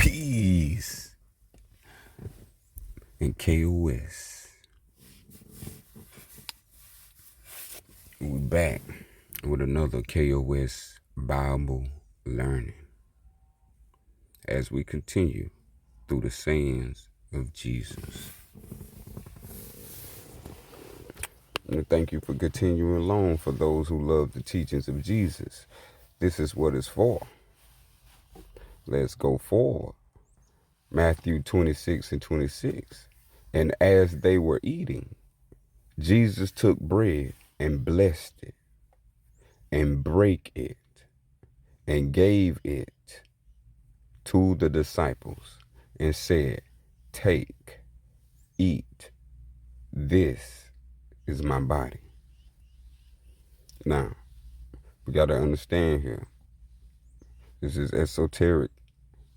Keys and K.O.S. We back with another K.O.S. Bible learning as we continue through the sayings of Jesus. And thank you for continuing along. For those who love the teachings of Jesus, this is what it's for. Let's go forward. Matthew 26:26. And as they were eating, Jesus took bread and blessed it and brake it and gave it to the disciples and said, "Take, eat, this is my body." Now, we got to understand here, this is esoteric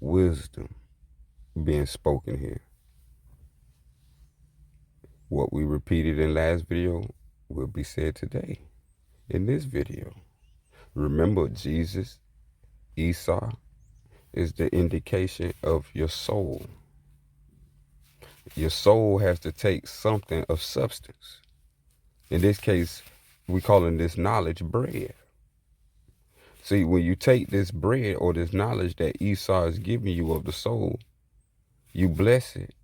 wisdom being spoken here. What we repeated in last video will be said today in this video. Remember, Jesus, Esau, is the indication of your soul. Your soul has to take something of substance. In this case, we calling this knowledge bread. See, when you take this bread or this knowledge that Esau is giving you of the soul, you bless it,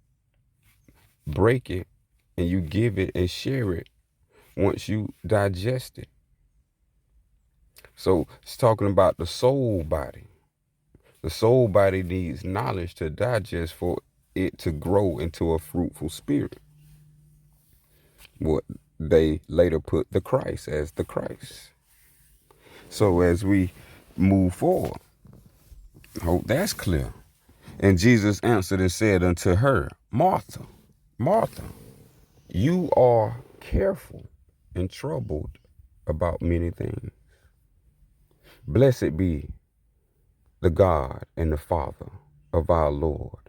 break it, and you give it and share it once you digest it. So it's talking about the soul body. The soul body needs knowledge to digest for it to grow into a fruitful spirit. What they later put the Christ as the Christ. So as we move forward, hope that's clear. And Jesus answered and said unto her, "Martha, Martha, you are careful and troubled about many things. Blessed be the God and the Father of our Lord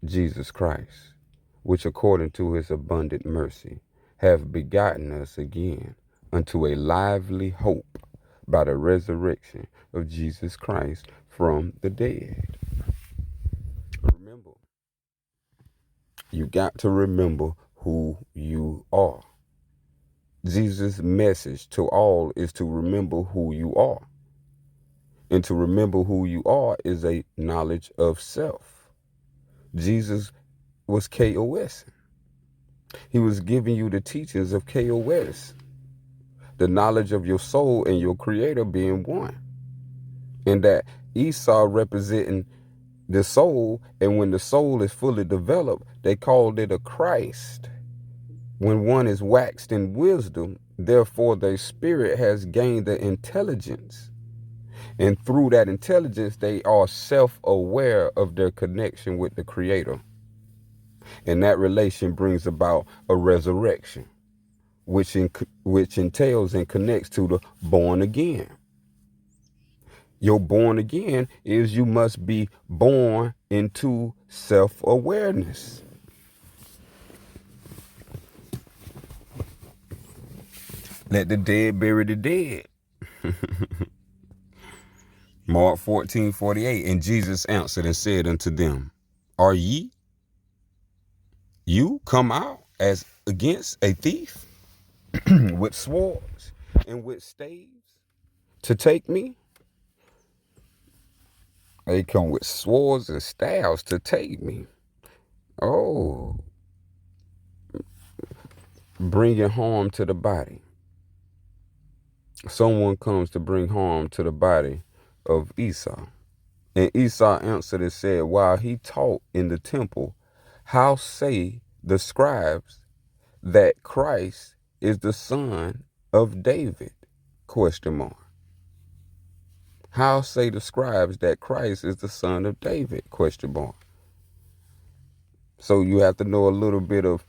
Jesus Christ, which according to his abundant mercy have begotten us again unto a lively hope by the resurrection of Jesus Christ from the dead." Remember, you got to remember who you are. Jesus' message to all is to remember who you are. And to remember who you are is a knowledge of self. Jesus was K.O.S. He was giving you the teachings of K.O.S. The knowledge of your soul and your creator being one. And that Esau representing the soul, and when the soul is fully developed, they called it a Christ. When one is waxed in wisdom, therefore their spirit has gained the intelligence. And through that intelligence, they are self-aware of their connection with the Creator. And that relation brings about a resurrection, which entails and connects to the born again. Your born again is you must be born into self-awareness. Let the dead bury the dead. Mark 14:48. And Jesus answered and said unto them, "Are you come out as against a thief with swords and with staves to take me?" They come with swords and staves to take me. Oh, bringing harm to the body. Someone comes to bring harm to the body of Esau. And Esau answered and said, while he taught in the temple, "How say the scribes that Christ is the son of David?" Question mark. How say the scribes that Christ is the son of David? Question mark. So you have to know a little bit of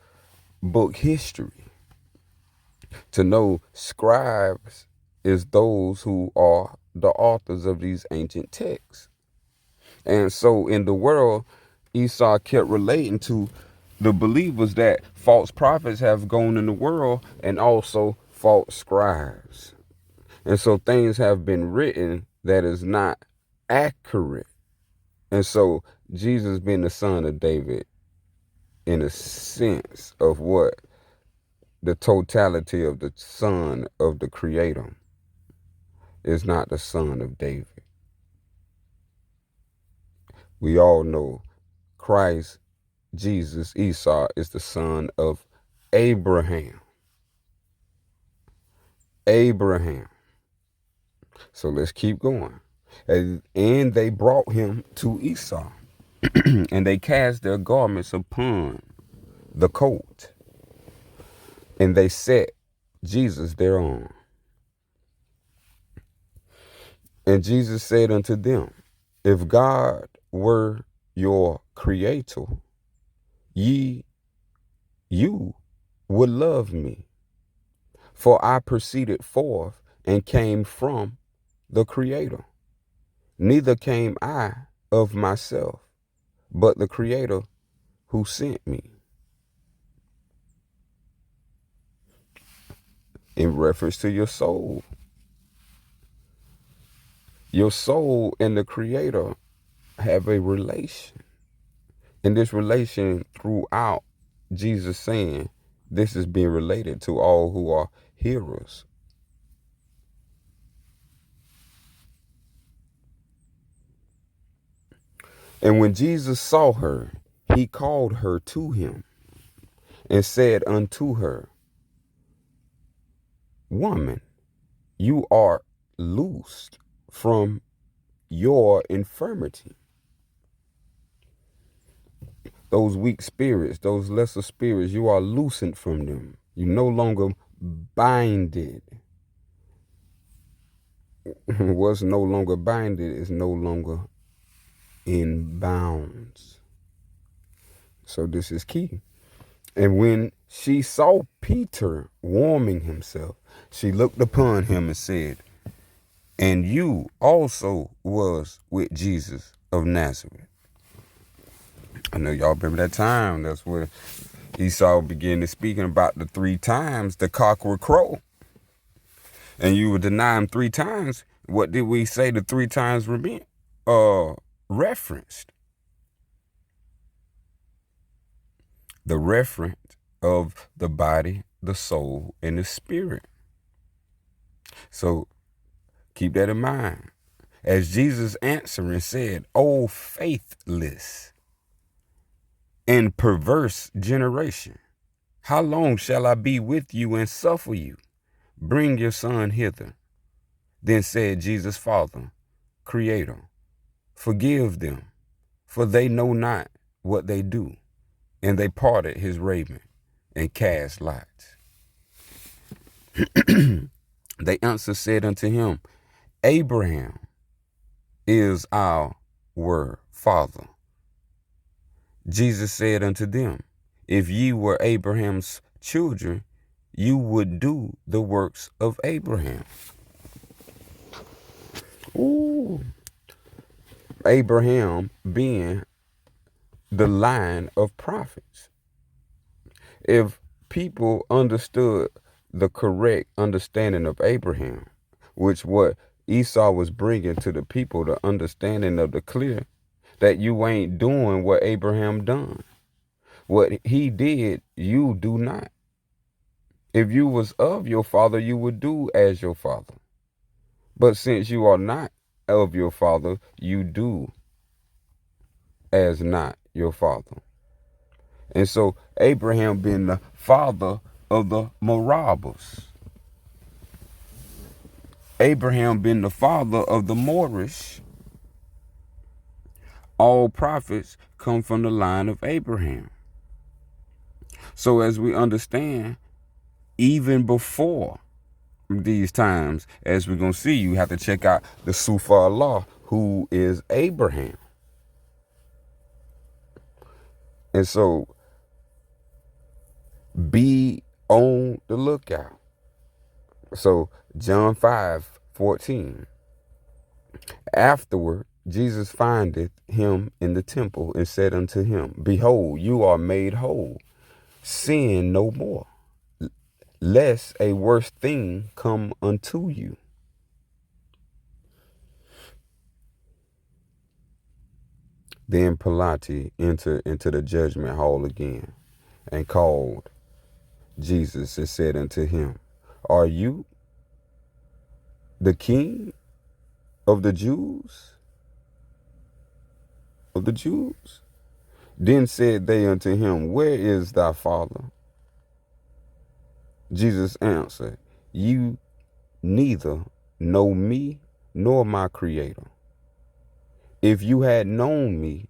book history to know scribes is those who are the authors of these ancient texts. And so in the world, Esau kept relating to the believers that false prophets have gone in the world and also false scribes. And so things have been written that is not accurate. And so Jesus being the son of David, in a sense of what? The totality of the son of the creator, is not the son of David. We all know Christ, Jesus, Esau, is the son of Abraham. Abraham. So let's keep going. And they brought him to Esau, and they cast their garments upon the colt, and they set Jesus thereon. And Jesus said unto them, if God were your creator, you would love me, for I proceeded forth and came from the Creator. Neither came I of myself, but the Creator who sent me. In reference to your soul. Your soul and the Creator have a relation. And this relation throughout, Jesus saying, this is being related to all who are hearers. And when Jesus saw her, he called her to him and said unto her, woman, you are loosed from your infirmity. Those weak spirits, those lesser spirits, you are loosened from them. You no longer binded. What's no longer binded is no longer in bounds. So this is key. And when she saw Peter warming himself, she looked upon him and said, and you also was with Jesus of Nazareth. I know y'all remember that time. That's where Esau began to speaking about the 3 times the cock would crow. And you would deny him 3 times. What did we say the 3 times referenced? The reference of the body, the soul, and the spirit. So keep that in mind. As Jesus answering said, O faithless and perverse generation, how long shall I be with you and suffer you? Bring your son hither. Then said Jesus' Father, Creator, forgive them, for they know not what they do. And they parted his raiment and cast lots. They answered said unto him, Abraham is our father. Jesus said unto them, if ye were Abraham's children, you would do the works of Abraham. Ooh. Abraham being the line of prophets. If people understood the correct understanding of Abraham, which what Esau was bringing to the people, the understanding of the clear, that you ain't doing what Abraham done. What he did, you do not. If you was of your father, you would do as your father. But since you are not of your father, you do as not your father. And so Abraham being the father of the Morabbas. Abraham being the father of the Moorish. All prophets come from the line of Abraham. So as we understand, even before these times, as we're going to see, you have to check out the Sufa Allah, who is Abraham. And so be on the lookout. So John 5:14. Afterward, Jesus findeth him in the temple and said unto him, behold, you are made whole. Sin no more, lest a worse thing come unto you. Then Pilate entered into the judgment hall again, and called Jesus and said unto him, Are you the king of the Jews? Of the Jews? Then said they unto him, Where is thy father? Jesus answered, You neither know me nor my Creator. If you had known me,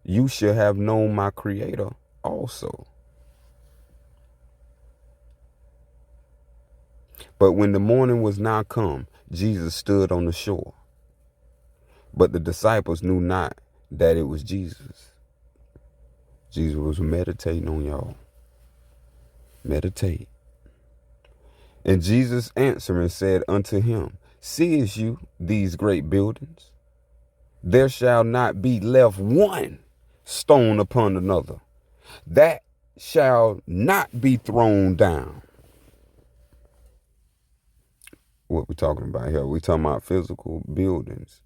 you should have known my Creator also. But when the morning was now come, Jesus stood on the shore. But the disciples knew not that it was Jesus. Jesus was meditating on y'all. Meditate. And Jesus answering said unto him, Seest you these great buildings? There shall not be left one stone upon another that shall not be thrown down. What we talking about here? We talking about physical buildings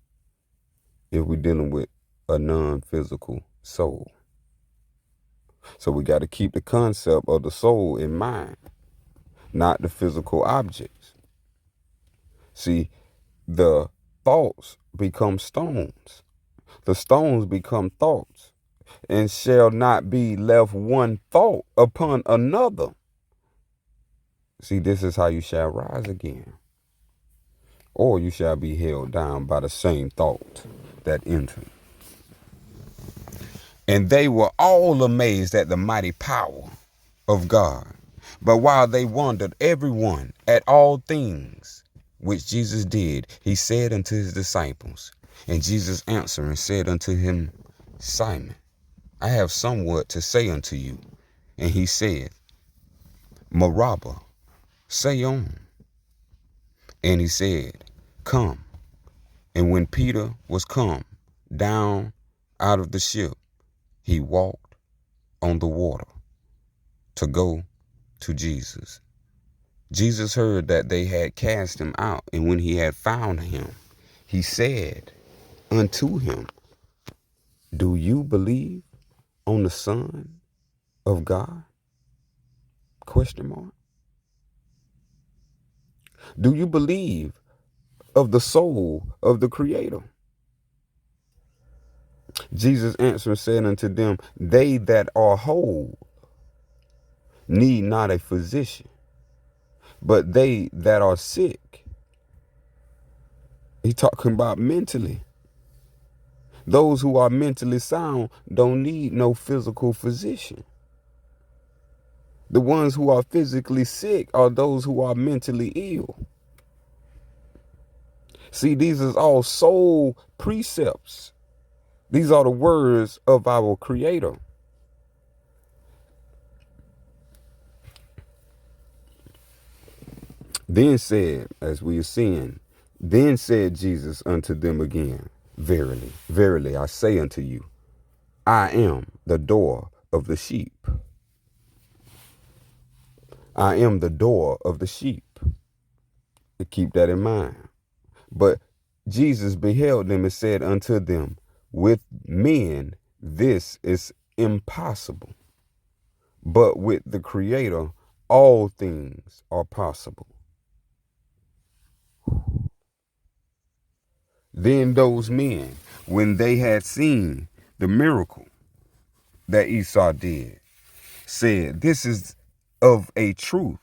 if we're dealing with a non-physical soul. So we got to keep the concept of the soul in mind, not the physical objects. See, the thoughts become stones. The stones become thoughts, and shall not be left one thought upon another. See, this is how you shall rise again. Or you shall be held down by the same thought that entered. And they were all amazed at the mighty power of God. But while they wondered every one at all things which Jesus did, he said unto his disciples, and Jesus answering said unto him, Simon, I have somewhat to say unto you. And he said, Maraba, say on. And he said, Come. And when Peter was come down out of the ship, he walked on the water to go to Jesus. Jesus heard that they had cast him out, and when he had found him, he said unto him, Do you believe on the Son of God? Question mark. Do you believe of the soul of the Creator? Jesus answered and said unto them, They that are whole need not a physician, but they that are sick. He talking about mentally. Those who are mentally sound don't need no physical physician. The ones who are physically sick are those who are mentally ill. See, these are all soul precepts. These are the words of our Creator. Then said, as we are seeing, then said Jesus unto them again, Verily, verily, I say unto you, I am the door of the sheep. I am the door of the sheep. To keep that in mind. But Jesus beheld them and said unto them, With men this is impossible, but with the Creator all things are possible. Then those men, when they had seen the miracle that Esau did, said, This is of a truth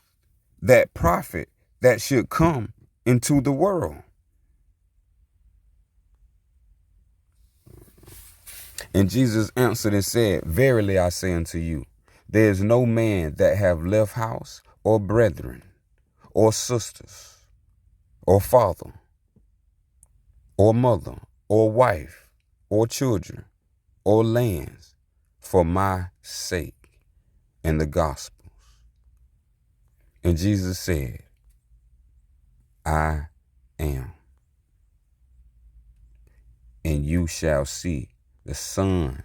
that prophet that should come into the world. And Jesus answered and said, Verily I say unto you, there is no man that have left house or brethren or sisters or father or mother or wife or children or lands for my sake and the gospels. And Jesus said, I am. And you shall see the Son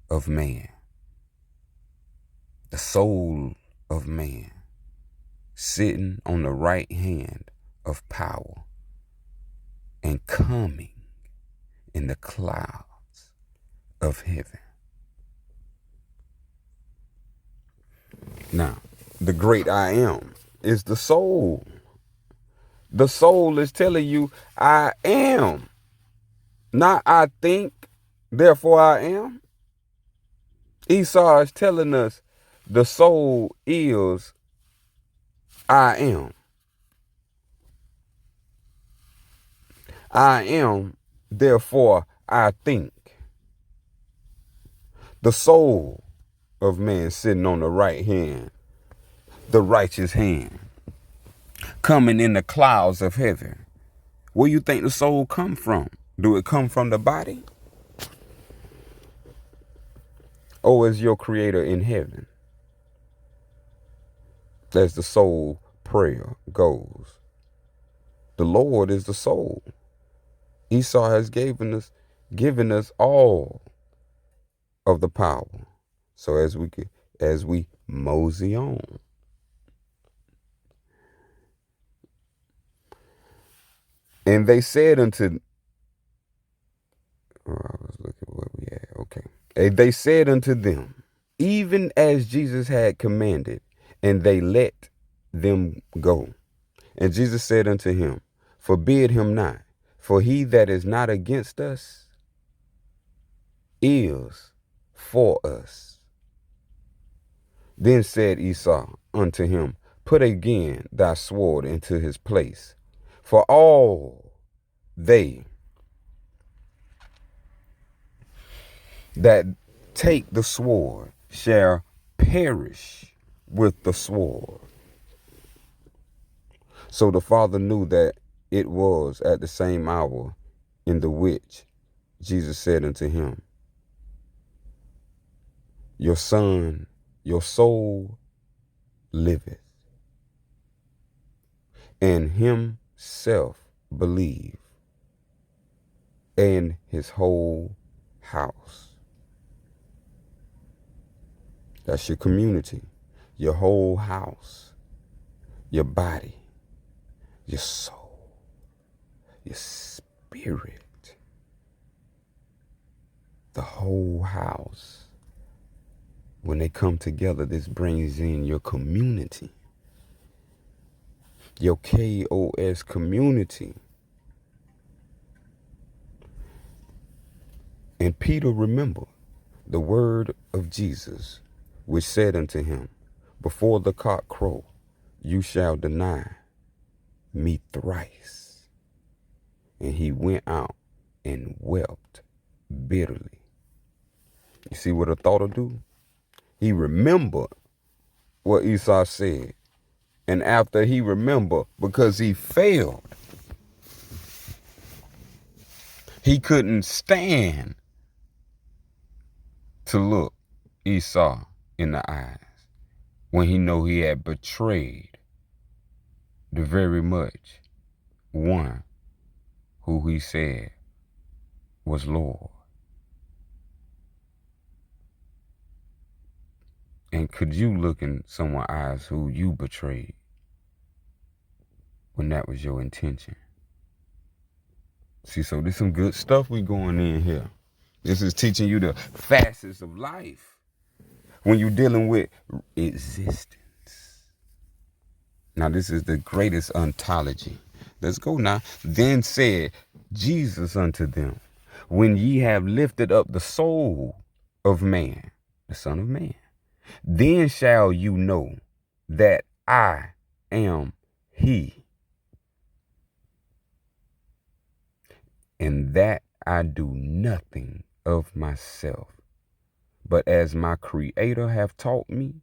of Man, the soul of man, sitting on the right hand of power and coming in the clouds of heaven. Now, the great I am is the soul. The soul is telling you, I am. Not I think, therefore I am. Esau is telling us the soul is I am. I am, therefore I think. The soul of man sitting on the right hand, the righteous hand, coming in the clouds of heaven. Where you think the soul come from? Do it come from the body? Or is your creator in heaven? As the soul prayer goes. The Lord is the soul. Esau has given us all of the power. So as we mosey on. And they said unto I was looking where we at. Okay. And they said unto them, even as Jesus had commanded, and they let them go. And Jesus said unto him, forbid him not, for he that is not against us is for us. Then said Esau unto him, put again thy sword into his place, for all they that take the sword shall perish with the sword. So the father knew that it was at the same hour in the which Jesus said unto him, your son, your soul liveth. And himself believe, and his whole house. That's your community, your whole house, your body, your soul, your spirit, the whole house. When they come together, this brings in your community, your K.O.S. community. And Peter remembered the word of Jesus, which said unto him, before the cock crow, you shall deny me thrice. And he went out and wept bitterly. You see what a thought will do? He remembered what Esau said. And after he remembered, because he failed, he couldn't stand to look Esau in the eyes when he knew he had betrayed the very much one who he said was Lord. And could you look in someone's eyes who you betrayed when that was your intention? See, so there's some good stuff we going in here. This is teaching you the facets of life when you're dealing with existence. Now, this is the greatest ontology. Let's go now. Then said Jesus unto them, when ye have lifted up the soul of man, the Son of Man, then shall you know that I am he, and that I do nothing of myself, but as my Creator have taught me,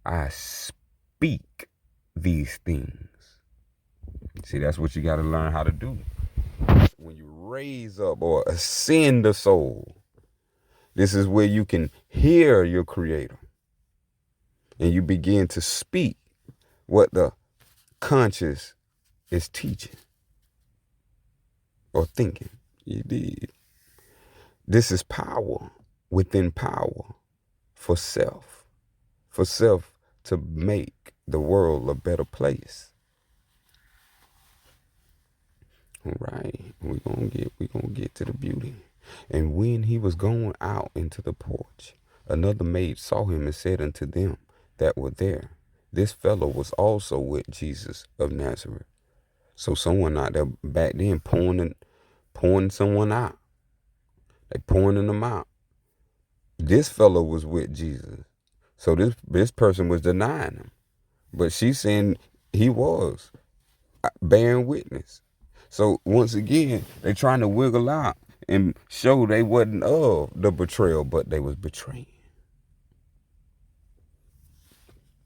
I speak these things. See, that's what you got to learn how to do. When you raise up or ascend the soul, this is where you can hear your Creator. And you begin to speak what the conscious is teaching or thinking. You did. This is power within power for self to make the world a better place. All right, we gonna get to the beauty. And when he was going out into the porch, another maid saw him and said unto them that were there, this fellow was also with Jesus of Nazareth. So someone out there back then pouring someone out. They pouring them out. This fellow was with Jesus. So this person was denying him. But she's saying he was bearing witness. So once again, they trying to wiggle out and show they wasn't of the betrayal, but they was betraying.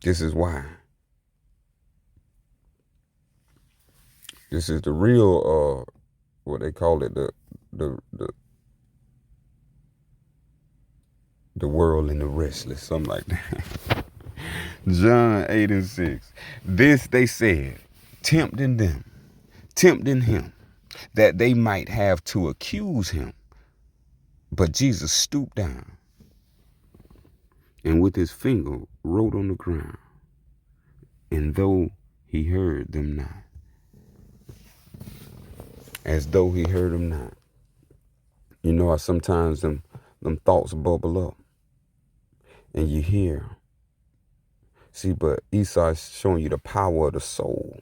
This is why. This is the real what they call it, the world and the restless, something like that. John 8:6. This they said, tempting him, that they might have to accuse him. But Jesus stooped down and with his finger wrote on the ground. And though he heard them not, as though he heard them not. You know how sometimes them thoughts bubble up and you hear. See, but Esau is showing you the power of the soul.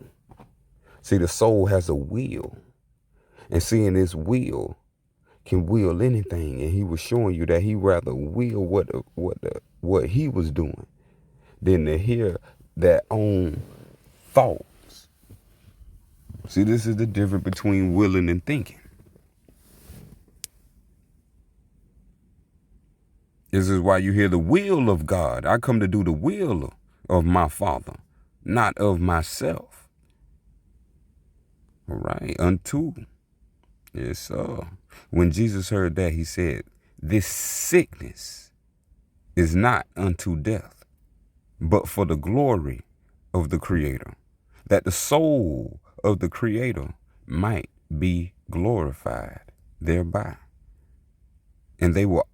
See, the soul has a will. And seeing this will can will anything. And he was showing you that he rather will what he was doing than to hear that own thoughts. See, this is the difference between willing and thinking. This is why you hear the will of God. I come to do the will of my Father, not of myself. All right, unto. Yes, sir. When Jesus heard that, he said, this sickness is not unto death, but for the glory of the Creator, that the soul of the Creator might be glorified thereby. And they were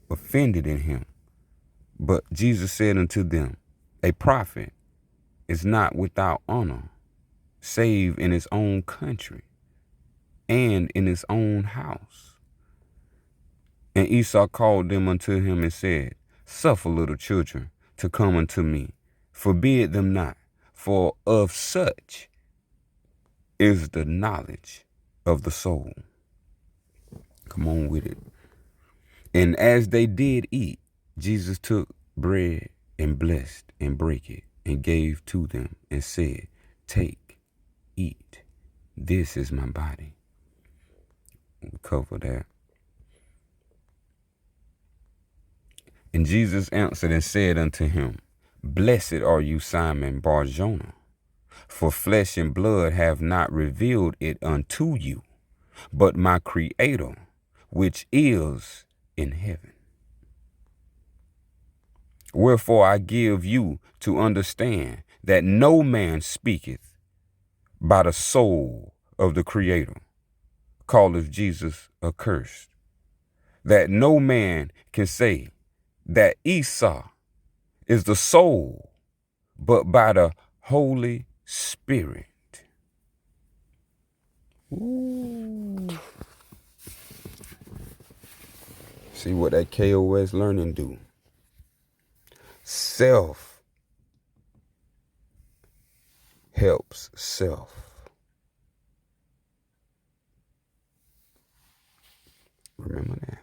offended in him. But Jesus said unto them, a prophet is not without honor, save in his own country and in his own house. And Esau called them unto him and said, suffer little children to come unto me, forbid them not, for of such is the knowledge of the soul. Come on with it. And as they did eat, Jesus took bread and blessed and brake it and gave to them and said, take, eat, this is my body. We'll cover that. And Jesus answered and said unto him, blessed are you, Simon Bar-Jonah, for flesh and blood have not revealed it unto you, but my Creator, which is in heaven. Wherefore I give you to understand that no man speaketh by the soul of the Creator, calleth Jesus accursed. That no man can say that Esau is the soul, but by the Holy Spirit. Ooh. See what that K.O.S. learning do. Self helps self. Remember that.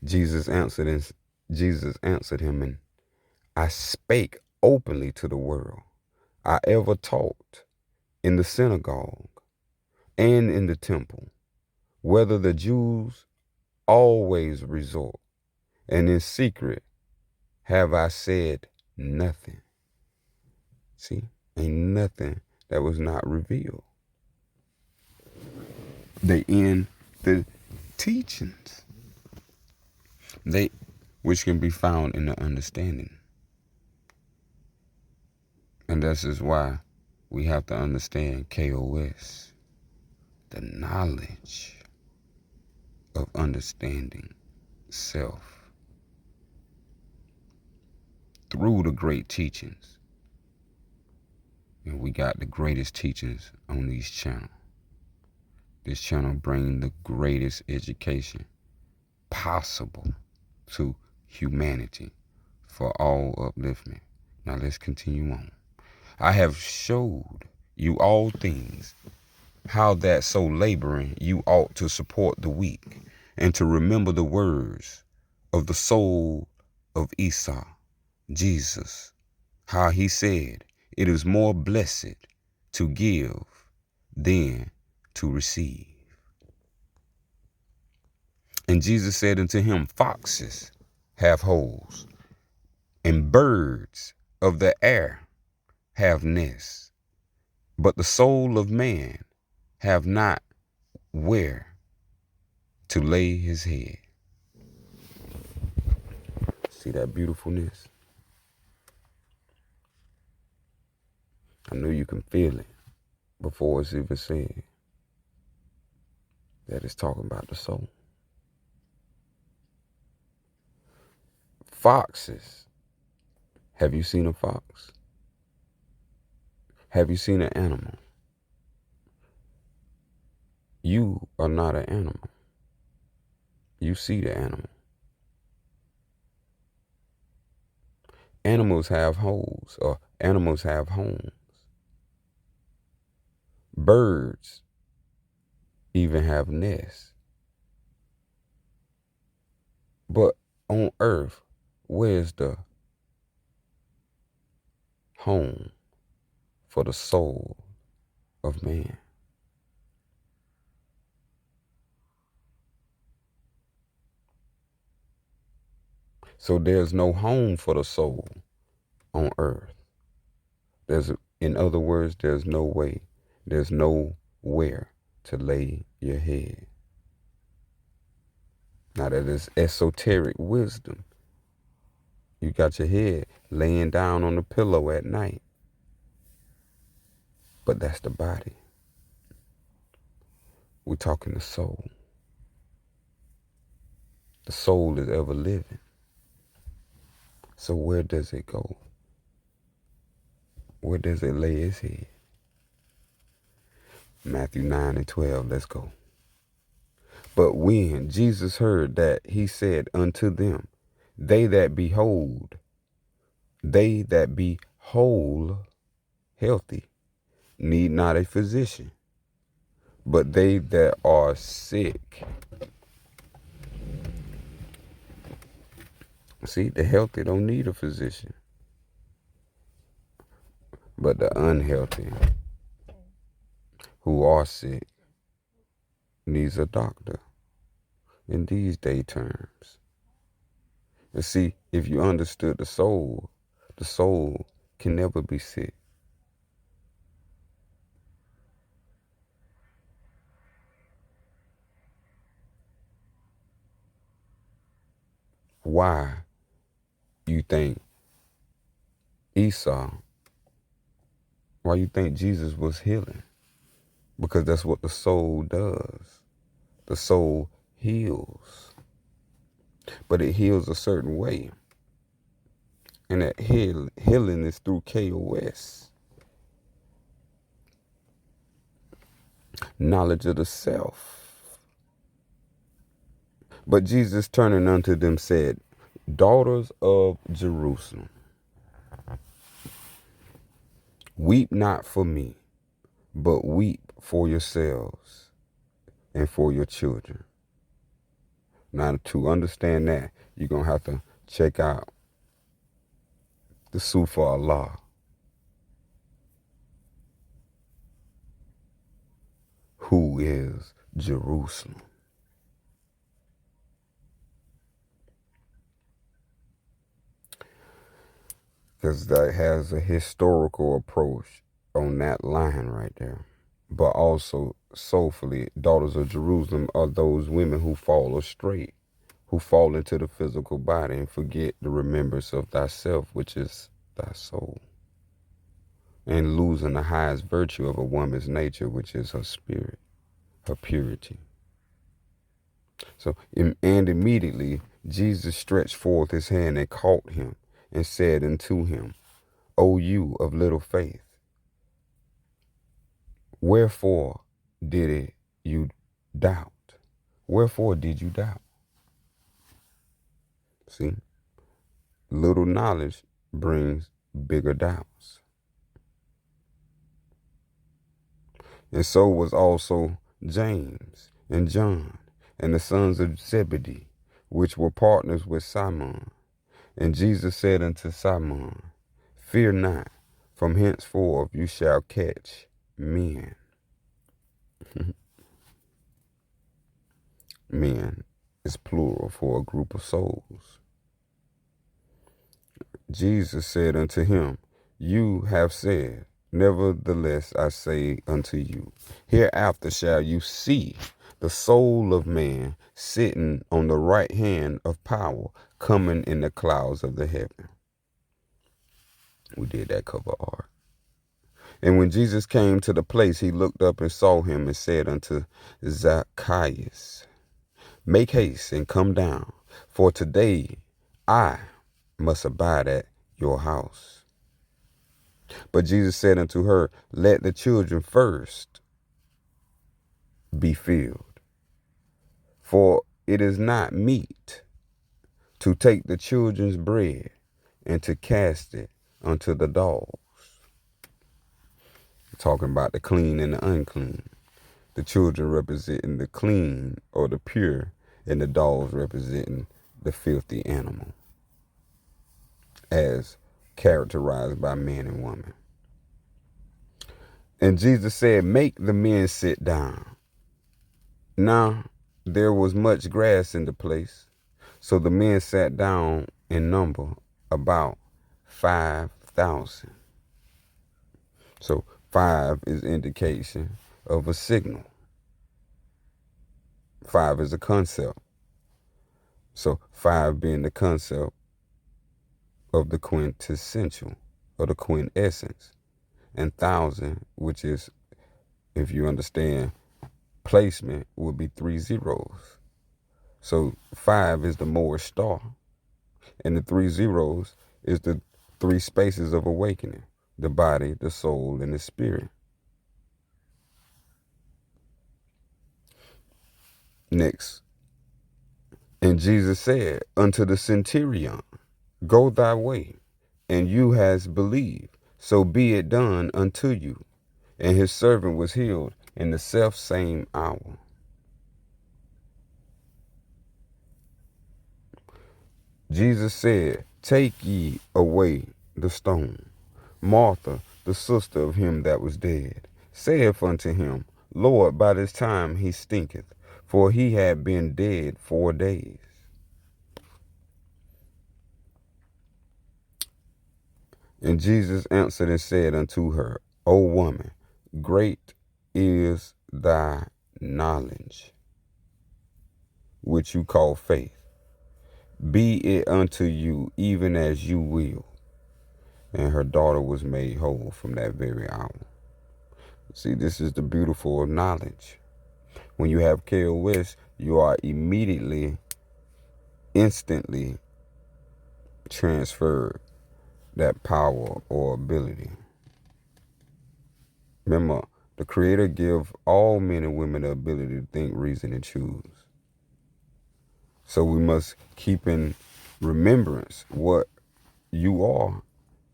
Jesus answered him, and I spake openly to the world. I ever taught in the synagogue and in the temple, whether the Jews always resort, and in secret have I said nothing. See, ain't nothing that was not revealed. They in the teachings, which can be found in the understanding. And this is why we have to understand K.O.S, the knowledge of understanding self through the great teachings. And we got the greatest teachings on these channels. This channel brings the greatest education possible to humanity for all upliftment. Now let's continue on. I have showed you all things, how that so laboring you ought to support the weak, and to remember the words of the soul of Esau, Jesus, how he said, it is more blessed to give than to receive. And Jesus said unto him, foxes have holes, and birds of the air have nests, but the soul of man have not where to lay his head. See that beautifulness? I know you can feel it before it's even said that it's talking about the soul. Foxes. Have you seen a fox? Have you seen an animal? You are not an animal. You see the animal. Animals have holes, or animals have homes. Birds even have nests. But on earth, where's the home for the soul of man? So there's no home for the soul on earth. In other words, there's no way, there's nowhere to lay your head. Now that is esoteric wisdom. You got your head laying down on the pillow at night. But that's the body. We're talking the soul. The soul is ever living. So where does it go? Where does it lay its head? Matthew 9:12, let's go. But when Jesus heard that, he said unto them, they that be whole, healthy, need not a physician, but they that are sick. See, the healthy don't need a physician, but the unhealthy who are sick needs a doctor in these day terms. And see, if you understood the soul can never be sick. Why you think why you think Jesus was healing? Because that's what the soul does. The soul heals. But it heals a certain way. And that healing is through K.O.S. Knowledge of the self. But Jesus turning unto them said, daughters of Jerusalem, weep not for me, but weep for yourselves and for your children. Now, to understand that, you're going to have to check out the Sufa Allah. Who is Jerusalem? Because that has a historical approach on that line right there. But also, soulfully, daughters of Jerusalem are those women who fall astray, who fall into the physical body and forget the remembrance of thyself, which is thy soul, and losing the highest virtue of a woman's nature, which is her spirit, her purity. So, and immediately Jesus stretched forth his hand and caught him and said unto him, O you of little faith, wherefore did it you doubt? Wherefore did you doubt? See, little knowledge brings bigger doubts. And so was also James and John and the sons of Zebedee, which were partners with Simon. And Jesus said unto Simon, Fear not, from henceforth you shall catch men. Men is plural for a group of souls. Jesus said unto him, You have said, nevertheless I say unto you, hereafter shall you see the soul of man sitting on the right hand of power, coming in the clouds of the heaven. We did that cover art. And when Jesus came to the place, he looked up and saw him and said unto Zacchaeus, Make haste and come down, for today I must abide at your house. But Jesus said unto her, Let the children first be filled, for it is not meet to take the children's bread and to cast it unto the dogs. Talking about the clean and the unclean. The children representing the clean or the pure, and the dogs representing the filthy animal, as characterized by man and woman. And Jesus said, Make the men sit down. Now there was much grass in the place, so the men sat down in number about 5,000. So 5 is indication of a signal. 5 is a concept. So 5 being the concept of the quintessential or the quintessence, and 1,000, which is, if you understand placement, would be 3 zeros. So 5 is the Moorish star, and the 3 zeros is the 3 spaces of awakening: the body, the soul, and the spirit. Next, and Jesus said unto the centurion, Go thy way, and you hast believed, so be it done unto you. And his servant was healed in the selfsame hour. Jesus said, Take ye away the stone. Martha, the sister of him that was dead, saith unto him, Lord, by this time he stinketh, for he had been dead 4 days. And Jesus answered and said unto her, O woman, great is thy knowledge, which you call faith. Be it unto you even as you will. And her daughter was made whole from that very hour. See, this is the beautiful knowledge. When you have K.O.S, you are immediately, instantly transferred that power or ability. Remember, the Creator give all men and women the ability to think, reason, and choose. So we must keep in remembrance what you are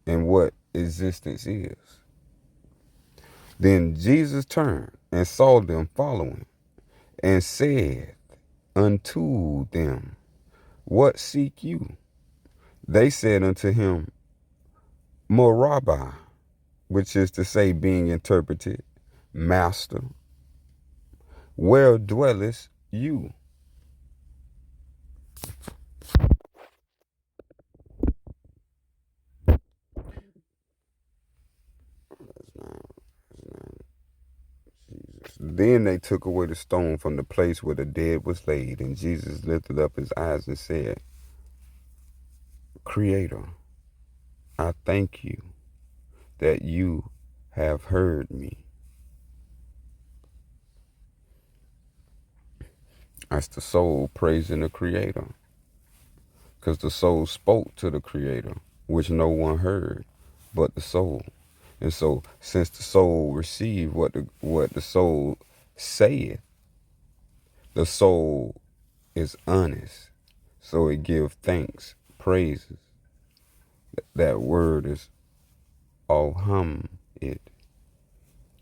and what existence is. Then Jesus turned and saw them following, and said unto them, What seek you? They said unto him, Morabbi, which is to say, being interpreted, Master, where dwellest you? Then they took away the stone from the place where the dead was laid, and Jesus lifted up his eyes and said, Creator, I thank you that you have heard me. That's the soul praising the Creator, because the soul spoke to the Creator, which no one heard but the soul. And so, since the soul received what the soul saith, The soul is honest, so it gives thanks, praises. That word is it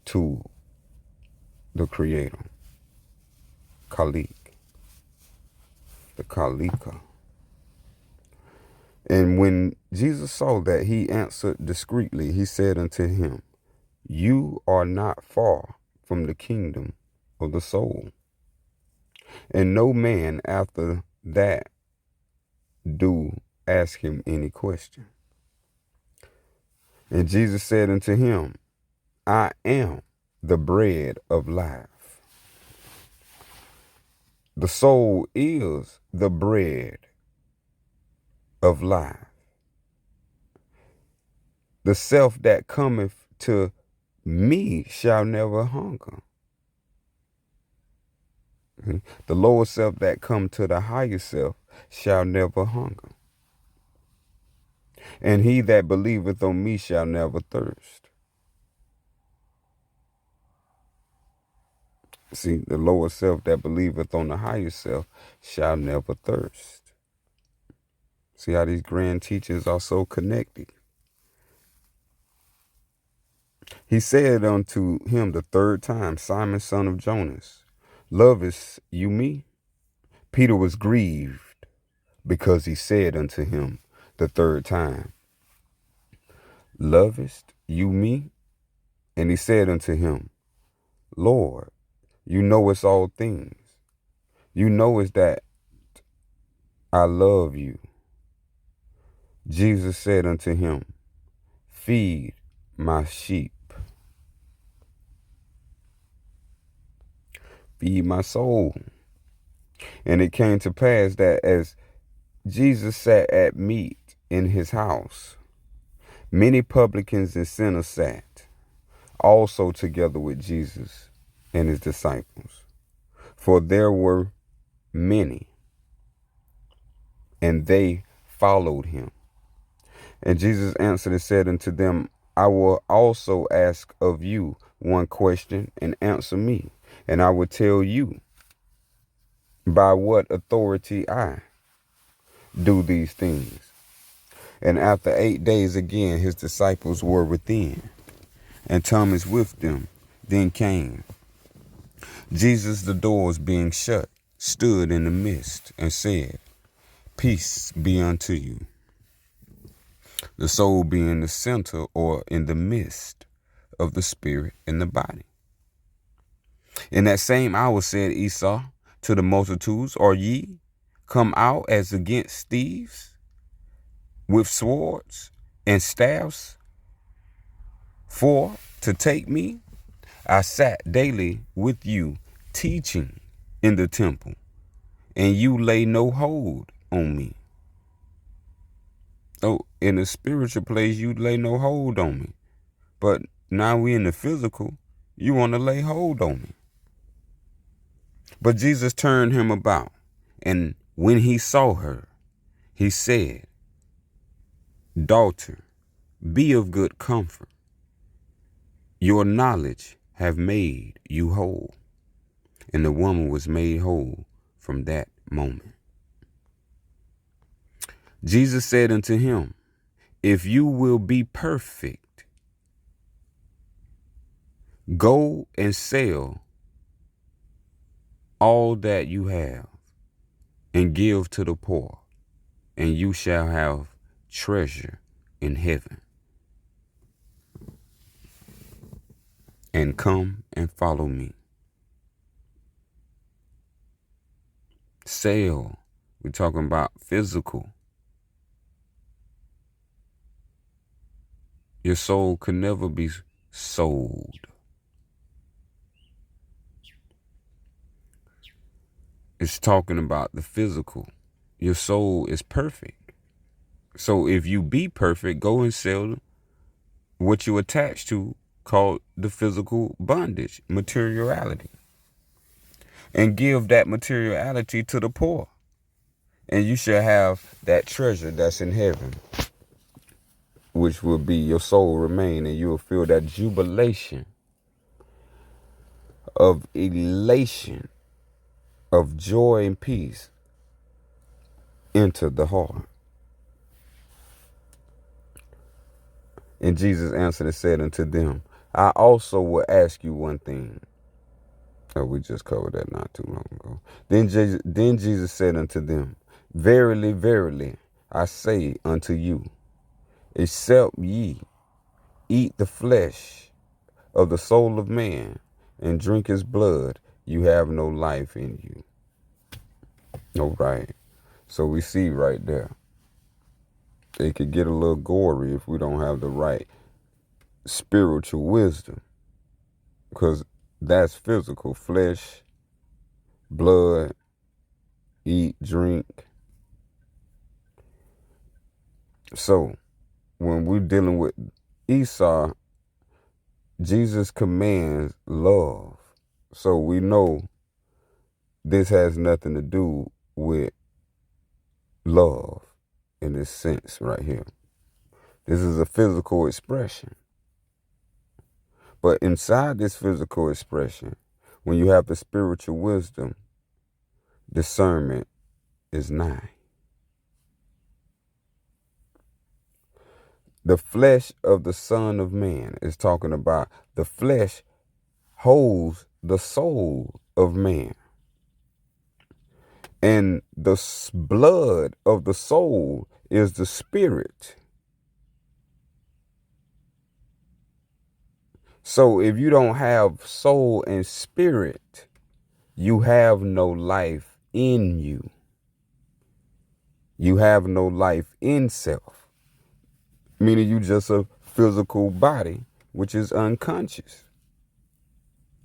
to the Creator, Khalik, the Khalika. And when Jesus saw that, he answered discreetly. He said unto him, you are not far from the kingdom of the soul. And no man after that do ask him any question. And Jesus said unto him, I am the bread of life. The soul is the bread of life. The self that cometh to me shall never hunger. The lower self that come to the higher self shall never hunger. And he that believeth on me shall never thirst. See, the lower self that believeth on the higher self shall never thirst. See how these grand teachings are so connected. He said unto him the third time, Simon, son of Jonas, lovest you me? Peter was grieved because he said unto him the third time, lovest you me? And he said unto him, Lord, you knowest all things. You knowest that I love you. Jesus said unto him, feed my sheep. Feed my soul. And it came to pass that as Jesus sat at meat in his house, many publicans and sinners sat also together with Jesus and his disciples. For there were many, and they followed him. And Jesus answered and said unto them, I will also ask of you one question, and answer me, and I will tell you by what authority I do these things. And after 8 days again his disciples were within, and Thomas with them. Then came Jesus, the doors being shut, stood in the midst, and said, peace be unto you. The soul being the center, or in the midst of the spirit and the body. In that same hour said Esau to the multitudes, are ye come out as against thieves, with swords and staffs, for to take me? I sat daily with you, teaching in the temple, and you lay no hold on me. Oh, in the spiritual place, you lay no hold on me. But now we in the physical, you want to lay hold on me. But Jesus turned him about, and when he saw her, he said, daughter, be of good comfort. Your knowledge have made you whole. And the woman was made whole from that moment. Jesus said unto him, if you will be perfect, go and sell all that you have and give to the poor, and you shall have treasure in heaven. And come and follow me. Sell. We're talking about physical. Your soul can never be sold. It's talking about the physical. Your soul is perfect. So if you be perfect, go and sell what you attach to, called the physical bondage, materiality. And give that materiality to the poor. And you shall have that treasure that's in heaven, which will be your soul remain, and you will feel that jubilation of elation of joy and peace enter the heart. And Jesus answered and said unto them, I also will ask you one thing. Oh, we just covered that not too long ago. Then Jesus said unto them, Verily, verily, I say unto you, except ye eat the flesh of the soul of man and drink his blood, you have no life in you. All right. So we see right there, it could get a little gory if we don't have the right spiritual wisdom, because that's physical, flesh, blood, eat, drink. So when we're dealing with Esau, Jesus commands love. So we know this has nothing to do with love in this sense right here. This is a physical expression. But inside this physical expression, when you have the spiritual wisdom, discernment is nigh. The flesh of the Son of Man is talking about the flesh holds the soul of man. And the blood of the soul is the spirit. So if you don't have soul and spirit, you have no life in you. You have no life in self, meaning you just a physical body, which is unconscious,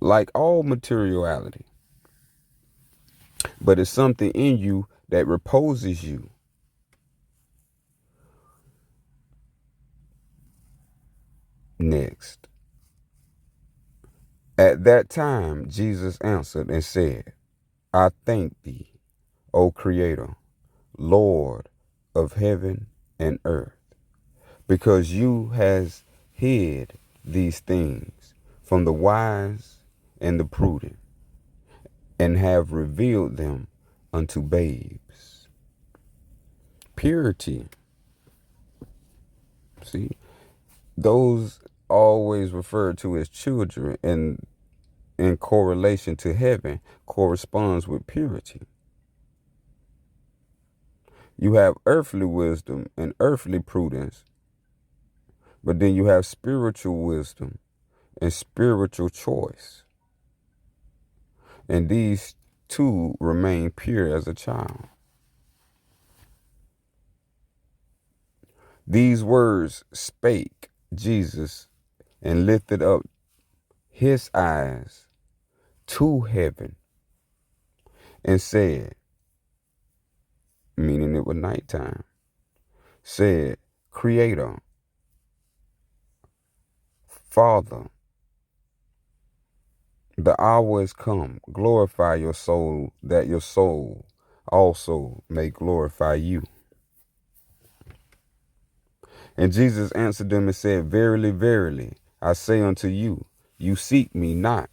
like all materiality. But it's something in you that reposes you. Next. At that time, Jesus answered and said, I thank thee, O Creator, Lord of heaven and earth, because you has hid these things from the wise and the prudent, and have revealed them unto babes. Purity. See, those always referred to as children, and in correlation to heaven corresponds with purity. You have earthly wisdom and earthly prudence, but then you have spiritual wisdom and spiritual choice. And these two remain pure as a child. These words spake Jesus and lifted up his eyes to heaven and said, meaning it was nighttime, said, Creator, Father, the hour is come. Glorify your soul, that your soul also may glorify you. And Jesus answered them and said, Verily, verily, I say unto you, you seek me not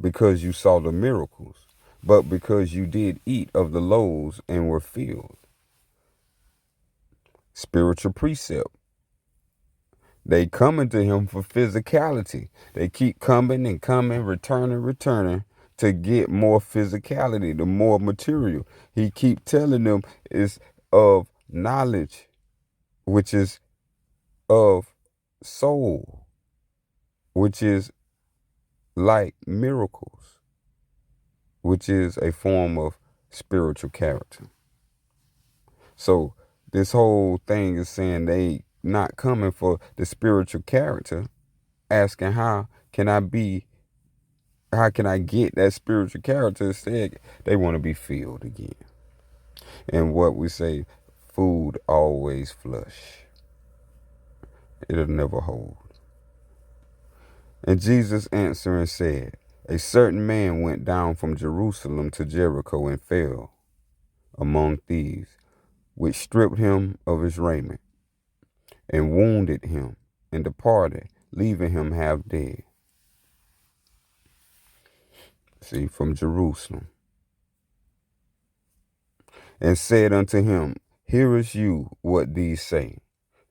because you saw the miracles, but because you did eat of the loaves and were filled. Spiritual precept. They coming to him for physicality. They keep coming and coming, returning to get more physicality, the more material. He keep telling them is of knowledge, which is of soul, which is like miracles, which is a form of spiritual character. So this whole thing is saying they not coming for the spiritual character, asking how can I get that spiritual character? Instead, they want to be filled again. And what we say, food always flush. It'll never hold. And Jesus answering said, a certain man went down from Jerusalem to Jericho and fell among thieves, which stripped him of his raiment and wounded him and departed, leaving him half dead. See, from Jerusalem. and said unto him, Hearest you what these say?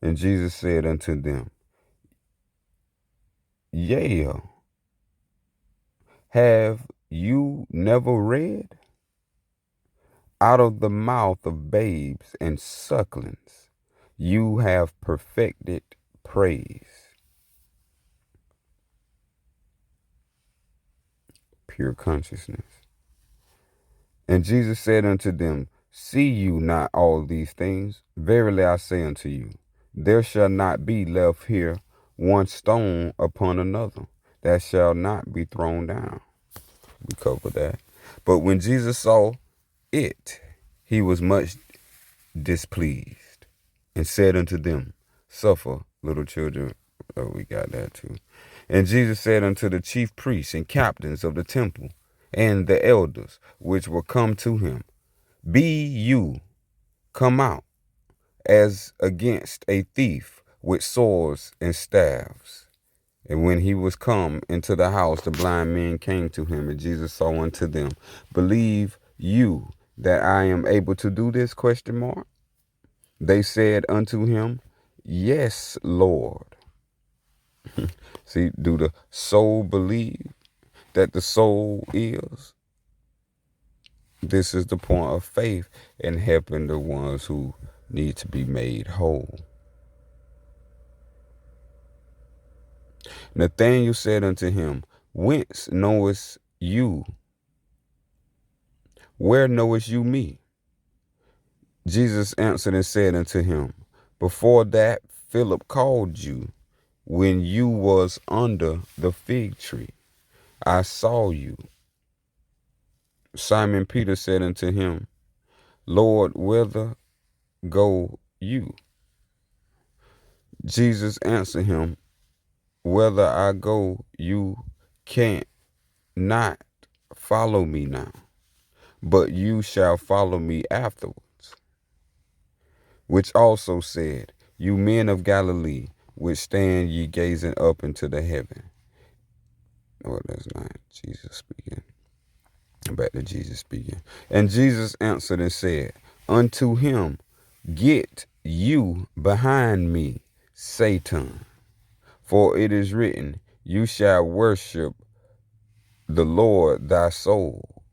And Jesus said unto them, Yea, have you never read? Out of the mouth of babes and sucklings you have perfected praise. Pure consciousness. And Jesus said unto them, See you not all these things? Verily I say unto you, there shall not be left here one stone upon another that shall not be thrown down. We covered that. But when Jesus saw it, he was much displeased, and said unto them, Suffer little children. Oh, we got that too. And Jesus said unto the chief priests and captains of the temple, and the elders which were come to him, Be you come out as against a thief with swords and staves. And when he was come into the house, the blind men came to him, and Jesus said unto them, Believe you that I am able to do this? ? They said unto him, Yes, Lord. See, do the soul believe that the soul is? This is the point of faith in helping the ones who need to be made whole. Nathanael said unto him, Whence knowest you? Where knowest you me? Jesus answered and said unto him, Before that Philip called you, when you was under the fig tree, I saw you. Simon Peter said unto him, Lord, whither go you? Jesus answered him, Whether I go, you can't not follow me now, but you shall follow me afterwards. Which also said, You men of Galilee, which stand ye gazing up into the heaven. Oh, that's not Jesus speaking. Back to Jesus speaking. And Jesus answered and said unto him, Get you behind me, Satan. For it is written, You shall worship the Lord thy soul,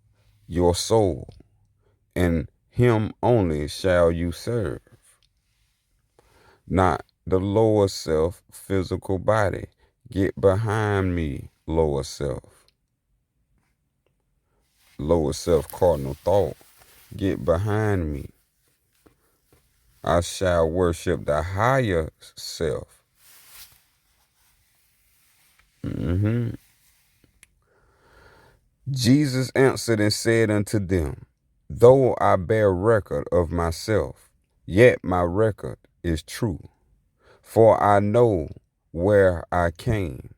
your soul, and him only shall you serve. Not the lower self, physical body. Get behind me, lower self. Lower self, cardinal thought. Get behind me. I shall worship the higher self. Jesus answered and said unto them, Though I bear record of myself, yet my record is true. For I know where I came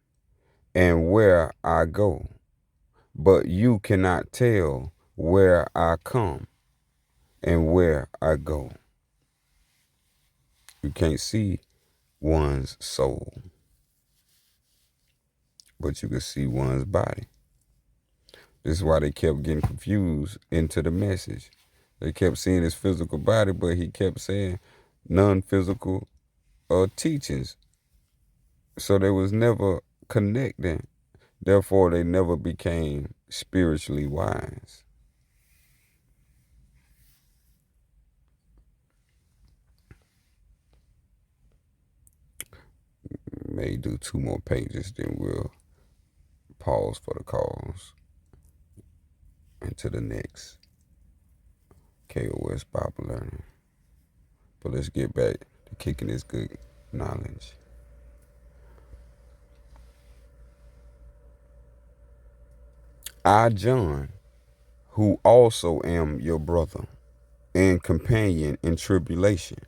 and where I go, but you cannot tell where I come and where I go. You can't see one's soul, but you can see one's body. This is why they kept getting confused into the message. They kept seeing his physical body, but he kept saying non-physical teachings. So they was never connecting. Therefore, they never became spiritually wise. May do 2 more pages, then we'll pause for the cause into the next K.O.S. Bible learning. But let's get back to kicking this good knowledge. I, John, who also am your brother and companion in tribulation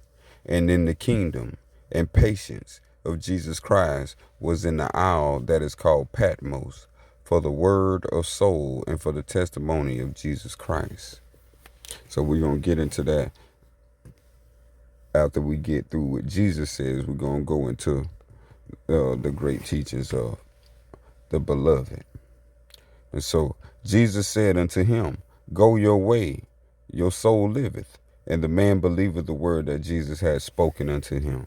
and in the kingdom and patience of Jesus Christ, was in the isle that is called Patmos for the word of soul and for the testimony of Jesus Christ. So we're going to get into that after we get through what Jesus says. We're going to go into the great teachings of the beloved. And so Jesus said unto him, Go your way, your soul liveth. And the man believed the word that Jesus had spoken unto him,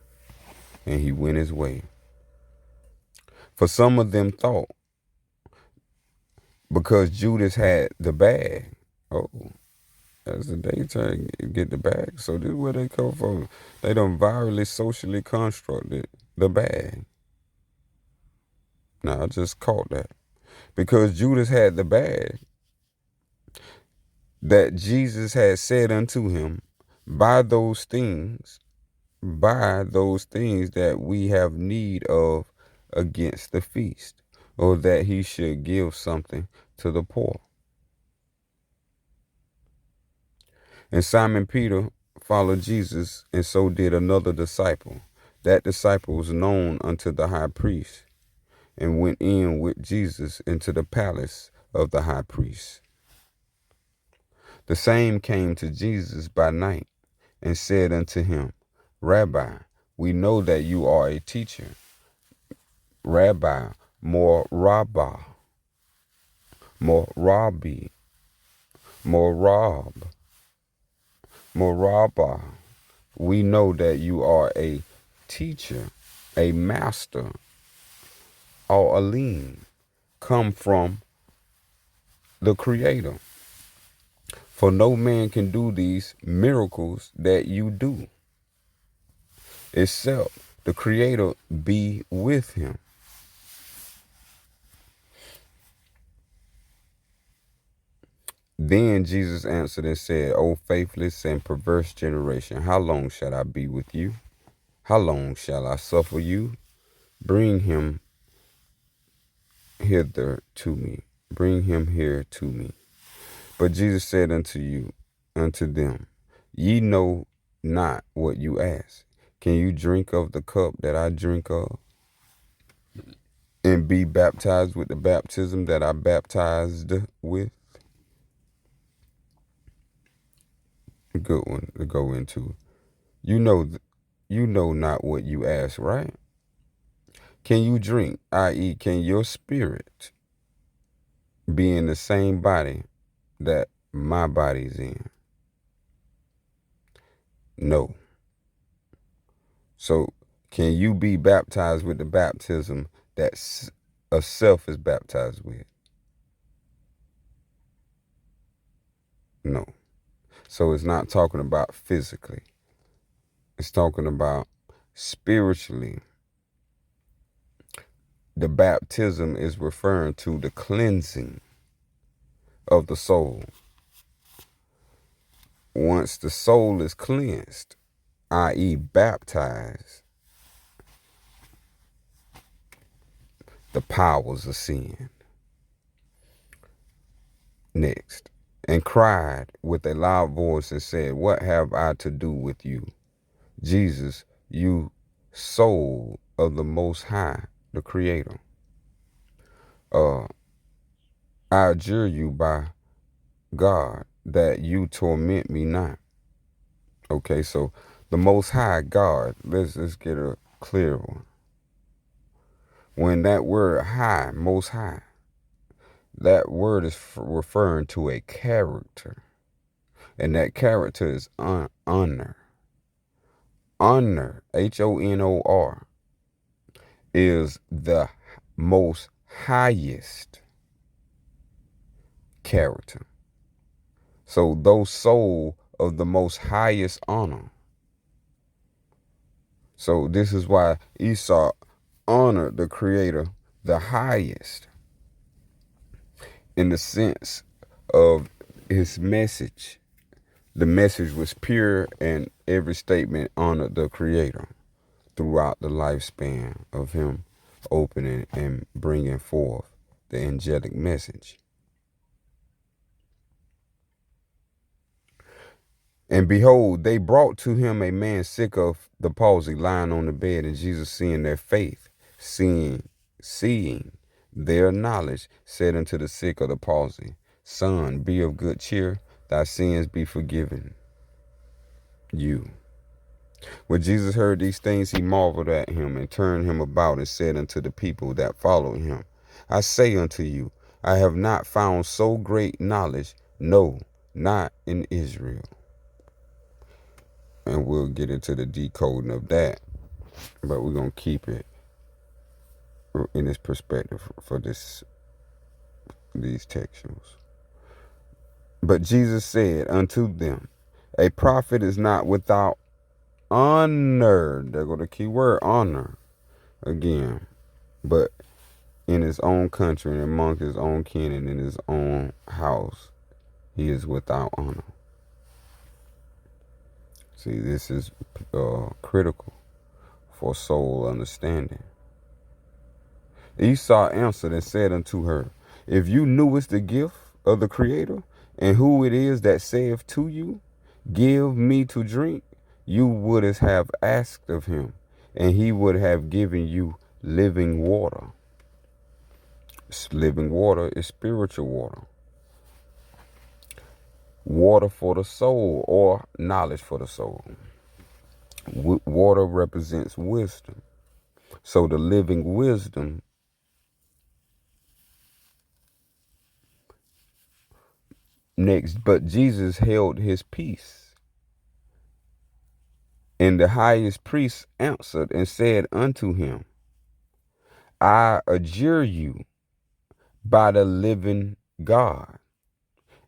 and he went his way. For some of them thought, because Judas had the bag, oh, as the day turned, get the bag. So this is where they come from. They done virally, socially constructed the bag. Now, I just caught that. Because Judas had the bag, that Jesus had said unto him, buy those things that we have need of against the feast, or that he should give something to the poor. And Simon Peter followed Jesus, and so did another disciple. That disciple was known unto the high priest, and went in with Jesus into the palace of the high priest. The same came to Jesus by night, and said unto him, Rabbi, we know that you are a teacher. Rabbi, more Rabbah, more Rabbi, more Rab, more Rabbah. We know that you are a teacher, a master, or Alim, come from the Creator. For no man can do these miracles that you do, except the Creator be with him. Then Jesus answered and said, O faithless and perverse generation, how long shall I be with you? How long shall I suffer you? Bring him hither to me. Bring him here to me. But Jesus said unto them, ye know not what you ask. Can you drink of the cup that I drink of, and be baptized with the baptism that I baptized with? A good one to go into. You know not what you ask, right? Can you drink, i.e., can your spirit be in the same body that my body's in? No. So can you be baptized with the baptism that a self is baptized with? No. So it's not talking about physically. It's talking about spiritually. The baptism is referring to the cleansing of the soul. Once the soul is cleansed, i.e. baptized, the powers of sin. Next, and cried with a loud voice and said, what have I to do with you, Jesus, you soul of the Most High, the Creator? I adjure you by God that you torment me not. Okay, so the Most High God, let's get a clear one. When that word high, Most High, that word is referring to a character. And that character is honor. Honor, Honor, is the most highest character. So those soul of the most highest honor. So this is why Esau honored the Creator the highest, in the sense of his message. The message was pure, and every statement honored the Creator throughout the lifespan of him opening and bringing forth the angelic message. And behold, they brought to him a man sick of the palsy, lying on the bed. And Jesus, seeing their faith, seeing their knowledge, said unto the sick of the palsy, Son, be of good cheer, thy sins be forgiven you. When Jesus heard these things, he marveled at him, and turned him about, and said unto the people that followed him, I say unto you, I have not found so great knowledge, no, not in Israel. and we'll get into the decoding of that. But we're going to keep it in this perspective for these textuals. But Jesus said unto them, a prophet is not without honor. There go the key word, honor, again. But in his own country and among his own kin and in his own house, he is without honor. See, this is critical for soul understanding. Esau answered and said unto her, if you knewest the gift of the Creator, and who it is that saith to you, give me to drink, you wouldst have asked of him, and he would have given you living water. Living water is spiritual water. Water for the soul, or knowledge for the soul. Water represents wisdom. So the living wisdom next, but Jesus held his peace. And the highest priest answered and said unto him, I adjure you by the living God,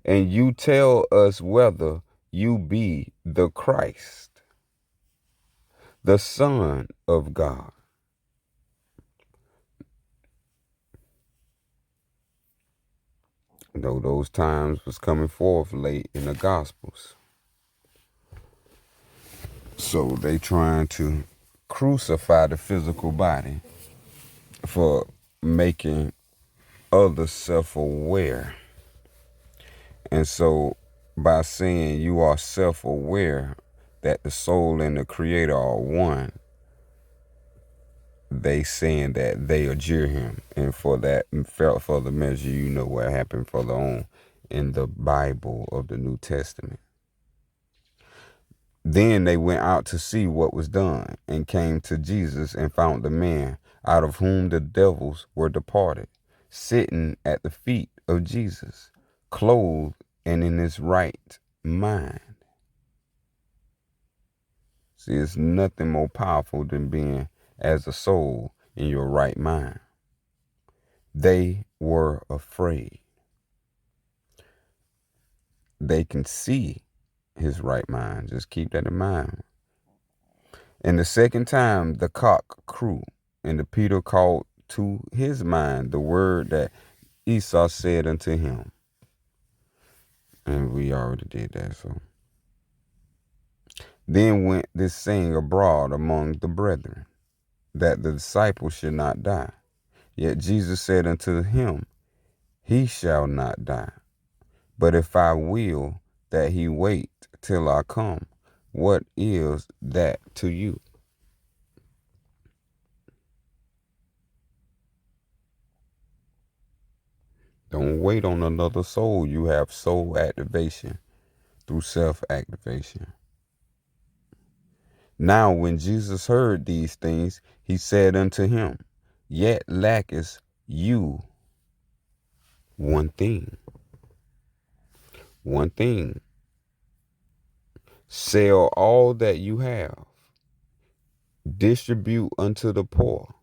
and you tell us whether you be the Christ, the Son of God. Though those times was coming forth late in the Gospels. So they trying to crucify the physical body for making others self-aware. And so by saying you are self-aware that the soul and the Creator are one, they saying that they adjure him. And for that, for the measure, you know what happened further on in the Bible of the New Testament. Then they went out to see what was done, and came to Jesus and found the man out of whom the devils were departed, sitting at the feet of Jesus, clothed and in his right mind. See, it's nothing more powerful than being as a soul in your right mind. They were afraid. They can see his right mind. Just keep that in mind. And the second time the cock crew, and the Peter called to his mind the word that Esau said unto him. And we already did that, so. Then went this saying abroad among the brethren, that the disciple should not die. Yet Jesus said unto him, he shall not die. But if I will that he wait till I come, what is that to you? Don't wait on another soul. You have soul activation through self-activation. Now when Jesus heard these things, he said unto him, yet lackest you one thing. One thing. Sell all that you have, distribute unto the poor,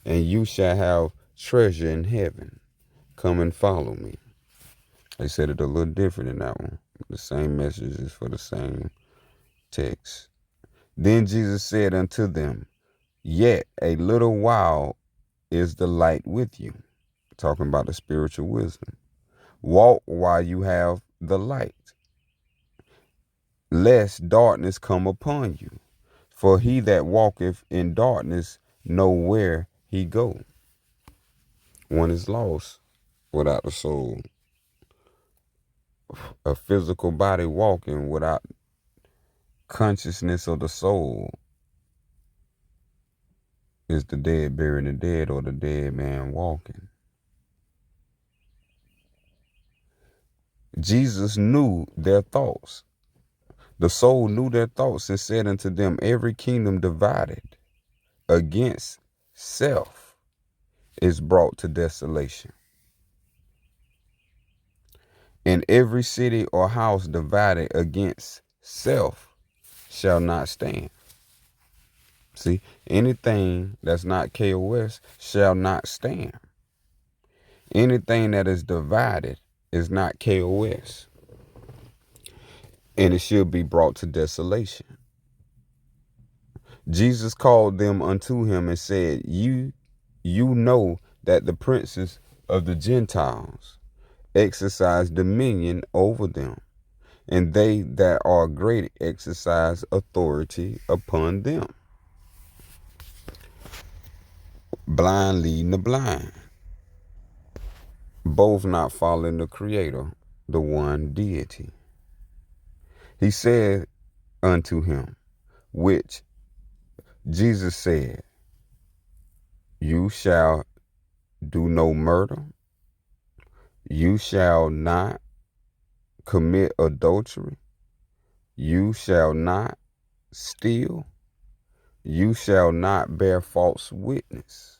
and you shall have treasure in heaven. Come and follow me. They said it a little different in that one. The same message is for the same text. Then Jesus said unto them, yet a little while is the light with you. Talking about the spiritual wisdom. Walk while you have the light, lest darkness come upon you. For he that walketh in darkness know where he go. One is lost without the soul. A physical body walking without consciousness of the soul is the dead burying the dead, or the dead man walking. Jesus knew their thoughts. The soul knew their thoughts and said unto them, every kingdom divided against self is brought to desolation. And every city or house divided against self shall not stand. See, anything that's not K.O.S. shall not stand. Anything that is divided is not K.O.S. And it should be brought to desolation. Jesus called them unto him and said, You know that the princes of the Gentiles exercise dominion over them, and they that are great exercise authority upon them. Blind leading the blind, both not following the Creator, the one deity. He said unto him, which Jesus said, You shall do no murder, you shall not commit adultery, you shall not steal, you shall not bear false witness.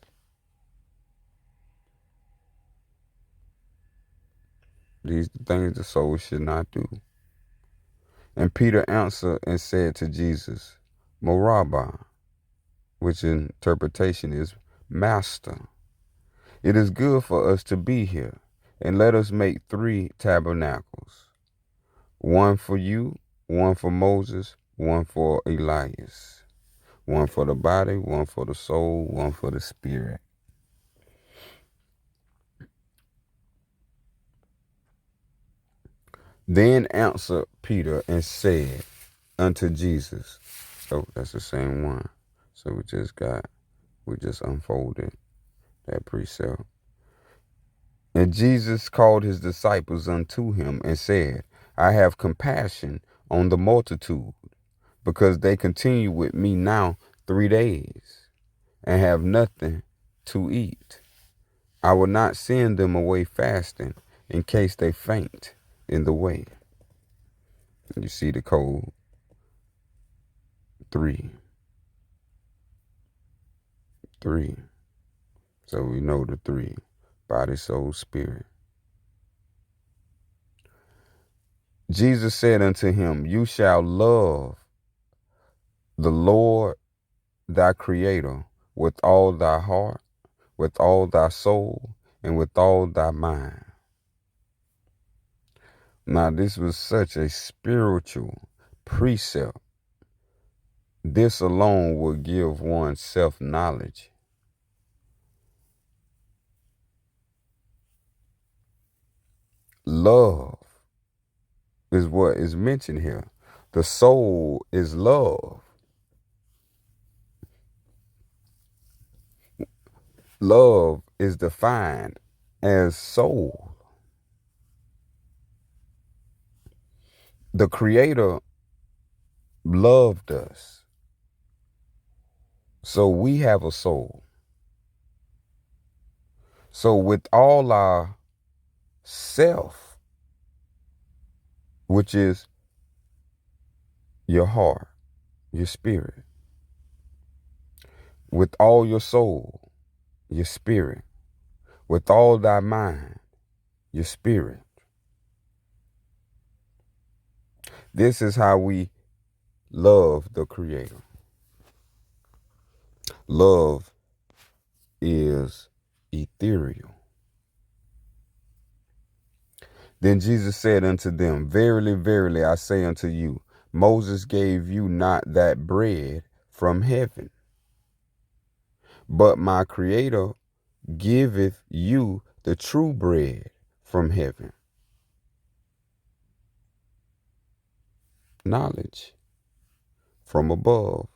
These are things the soul should not do. And Peter answered and said to Jesus, Morabah, which interpretation is Master, it is good for us to be here, and let us make 3 tabernacles, one for you, one for Moses, one for Elias, one for the body, one for the soul, one for the spirit. Then answered Peter and said unto Jesus, oh, that's the same one. So we just unfolded that precept. And Jesus called his disciples unto him and said, I have compassion on the multitude, because they continue with me now 3 days, and have nothing to eat. I will not send them away fasting, in case they faint in the way. You see the code 3. So we know the 3: body, soul, spirit. Jesus said unto him, You shall love the Lord thy Creator with all thy heart, with all thy soul, and with all thy mind. Now, this was such a spiritual precept. This alone will give one self-knowledge. Love is what is mentioned here. The soul is love. Love is defined as soul. The Creator loved us, so we have a soul. So with all our self, which is your heart, your spirit, with all your soul, your spirit, with all thy mind, your spirit. This is how we love the Creator. Love is ethereal. Then Jesus said unto them, Verily, verily, I say unto you, Moses gave you not that bread from heaven, but my Creator giveth you the true bread from heaven. Knowledge from above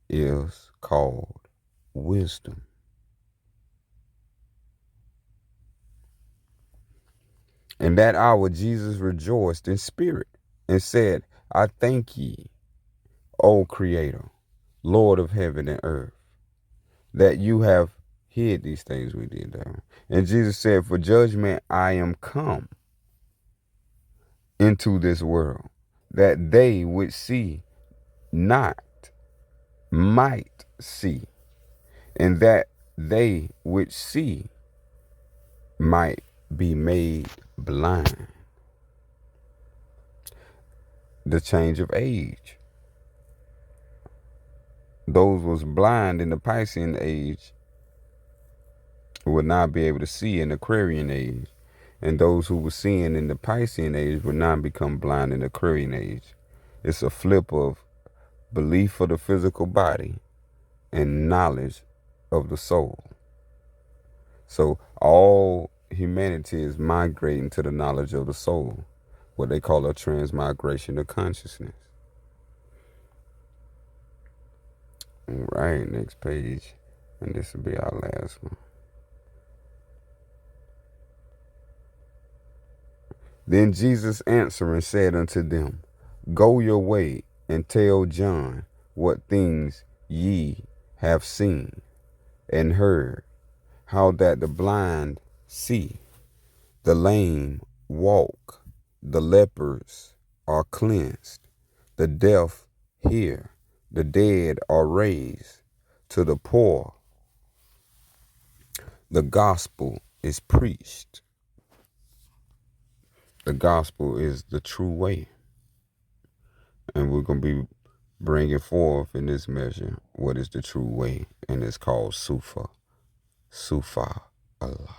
is called wisdom. In that hour Jesus rejoiced in spirit and said, I thank ye, O Creator, Lord of heaven and earth, that you have hid these things we did there. And Jesus said, For judgment I am come into this world, that they which see not might see, and that they which see might be made blind. the change of age. Those was blind in the Piscean age would not be able to see in the Aquarian age. And those who were seeing in the Piscean age would not become blind in the Aquarian age. It's a flip of belief of the physical body and knowledge of the soul. So all humanity is migrating to the knowledge of the soul, what they call a transmigration of consciousness. All right, next page. And this will be our last one. Then Jesus answering said unto them, Go your way and tell John what things ye have seen and heard, how that the blind see, the lame walk, the lepers are cleansed, the deaf hear, the dead are raised, to the poor the gospel is preached. The gospel is the true way. And we're going to be bringing forth in this measure what is the true way. And it's called Sufa. Sufa Allah.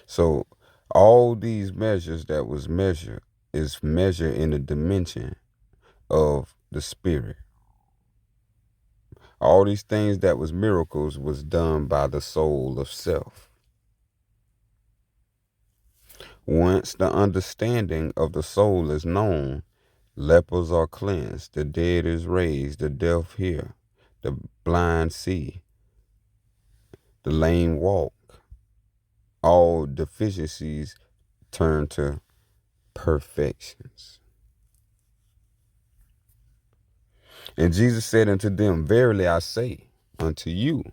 So all these measures that was measured is measured in a dimension of the spirit. All these things that was miracles was done by the soul of self. Once the understanding of the soul is known, lepers are cleansed, the dead is raised, the deaf hear, the blind see, the lame walk. All deficiencies turn to perfections. And Jesus said unto them, Verily I say unto you,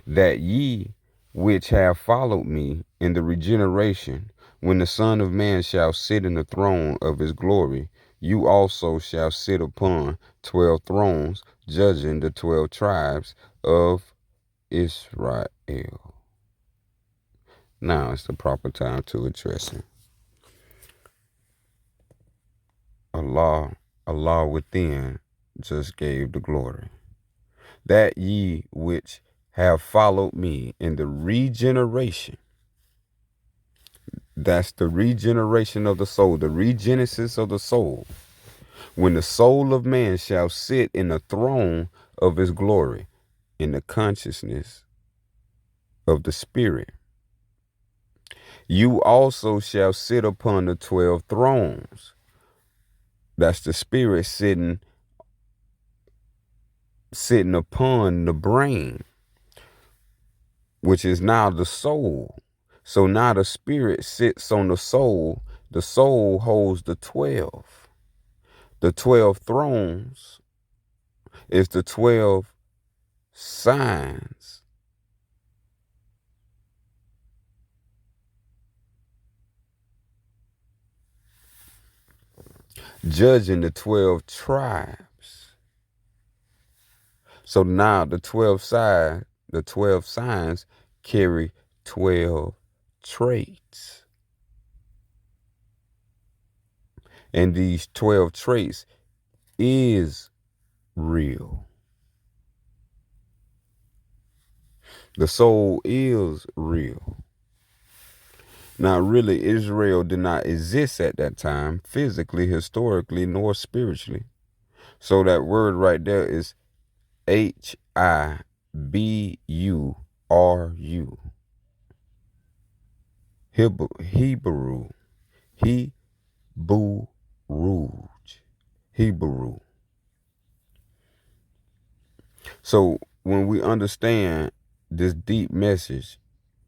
that ye which have followed me in the regeneration, when the Son of Man shall sit in the throne of his glory, you also shall sit upon 12 thrones, judging the 12 tribes of Israel. Now is the proper time to address it. Allah within just gave the glory. That ye which have followed me in the regeneration. That's the regeneration of the soul, the regenesis of the soul. When the soul of man shall sit in the throne of his glory, in the consciousness of the spirit, you also shall sit upon the 12 thrones. That's the spirit sitting upon the brain, which is now the soul. So now the spirit sits on the soul. The soul holds the 12. The 12 thrones is the 12 signs judging the 12 tribes. So now the 12 signs carry 12 traits. And these 12 traits is real. The soul is real. Now, really, Israel did not exist at that time, physically, historically, nor spiritually. So that word right there is Hiburu. Hebrew. Hebrew. So when we understand this deep message,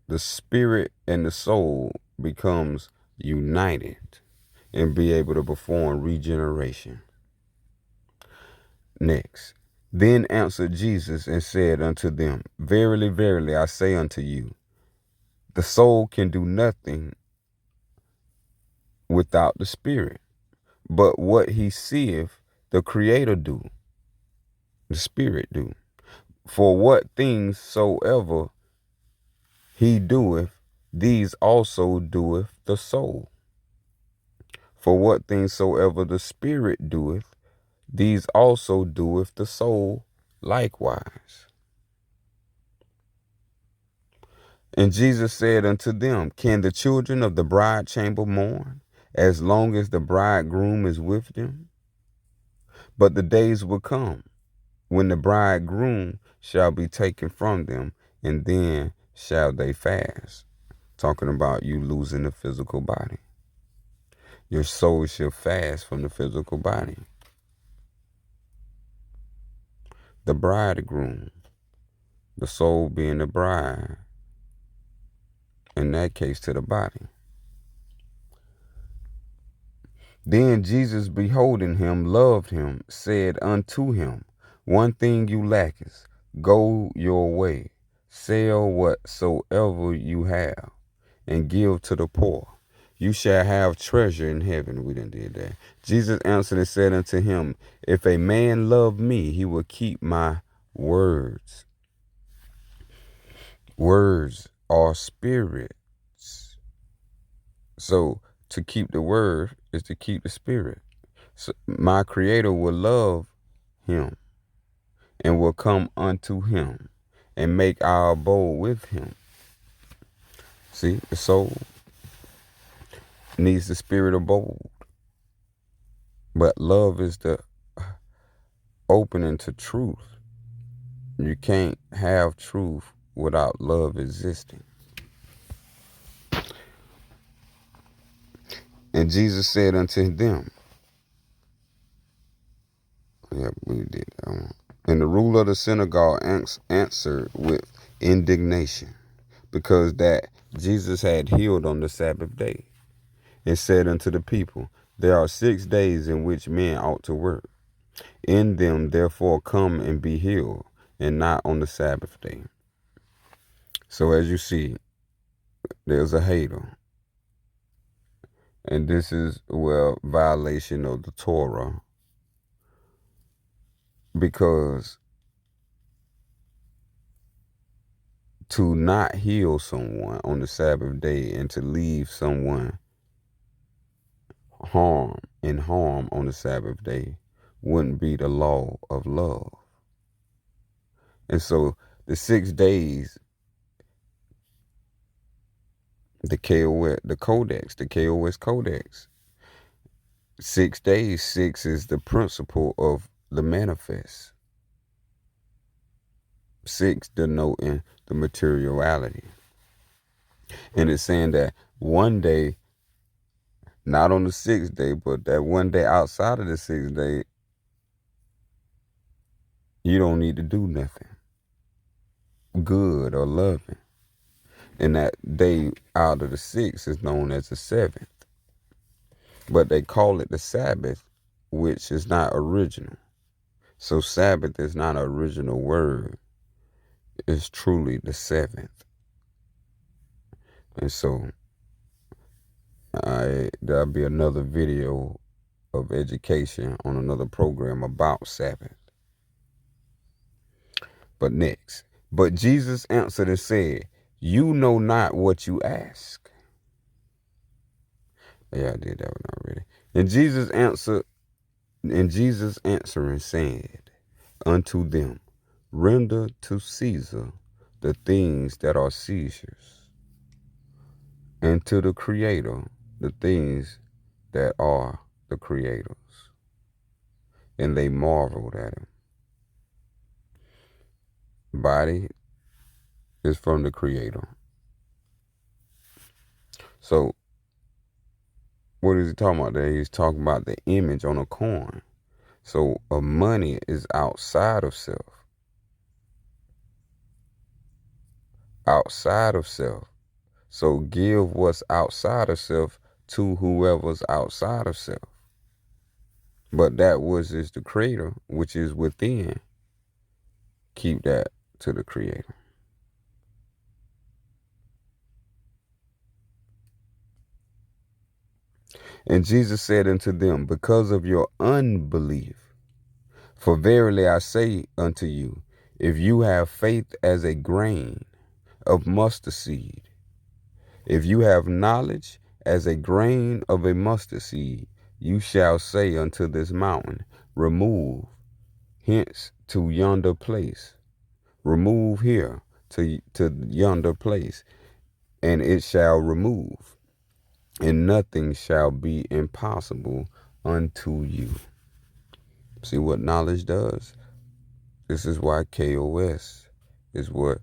the spirit and the soul becomes united and be able to perform regeneration. Next. Then answered Jesus and said unto them, Verily, verily, I say unto you, the soul can do nothing without the spirit. But what he seeth, the Creator do, the Spirit do. For what things soever he doeth, these also doeth the soul. For what things soever the Spirit doeth, these also doeth the soul likewise. And Jesus said unto them, Can the children of the bride chamber mourn, as long as the bridegroom is with them? But the days will come, when the bridegroom shall be taken from them, and then shall they fast. Talking about you losing the physical body. Your soul shall fast from the physical body. The bridegroom, the soul being the bride, in that case to the body. Then Jesus, beholding him, loved him, said unto him, One thing you lackest, go your way, sell whatsoever you have, and give to the poor. You shall have treasure in heaven. We done did that. Jesus answered and said unto him, If a man love me, he will keep my words. Words are spirits. So to keep the word is to keep the spirit. So my Creator will love him and will come unto him and make our abode with him. See, the soul needs the spirit abode. But love is the opening to truth. You can't have truth without love existing. And Jesus said unto them, yeah, we did that one. And the ruler of the synagogue answered with indignation, because that Jesus had healed on the Sabbath day, and said unto the people, There are 6 days in which men ought to work. In them therefore come and be healed, and not on the Sabbath day. So as you see, there's a hater. And this is, well, violation of the Torah. Because to not heal someone on the Sabbath day and to leave someone harm on the Sabbath day wouldn't be the law of love. And so the 6 days, the K.O.S, the K.O.S codex, 6 days, 6 is the principle of the manifest. 6 denoting the materiality. And it's saying that one day, not on the 6th day, but that one day outside of the 6th day, you don't need to do nothing good or loving. And that day out of the 6 is known as the 7th. But they call it the Sabbath, which is not original. So Sabbath is not an original word. It's truly the 7th. And so there'll be another video of education on another program about Sabbath. But next, but Jesus answered and said, You know not what you ask. Yeah, I did that one already. And Jesus answering said unto them, Render to Caesar the things that are Caesar's, and to the Creator the things that are the Creator's. And they marveled at him. Body is from the Creator. So what is he talking about there? He's talking about the image on a coin. So money is outside of self. Outside of self. So give what's outside of self to whoever's outside of self. But that which is the Creator, which is within, keep that to the Creator. And Jesus said unto them, Because of your unbelief, for verily I say unto you, if you have faith as a grain of mustard seed, if you have knowledge as a grain of a mustard seed, you shall say unto this mountain, remove hence to yonder place. Remove here to yonder place, and it shall remove, and nothing shall be impossible unto you. See what knowledge does? This is why K.O.S. is what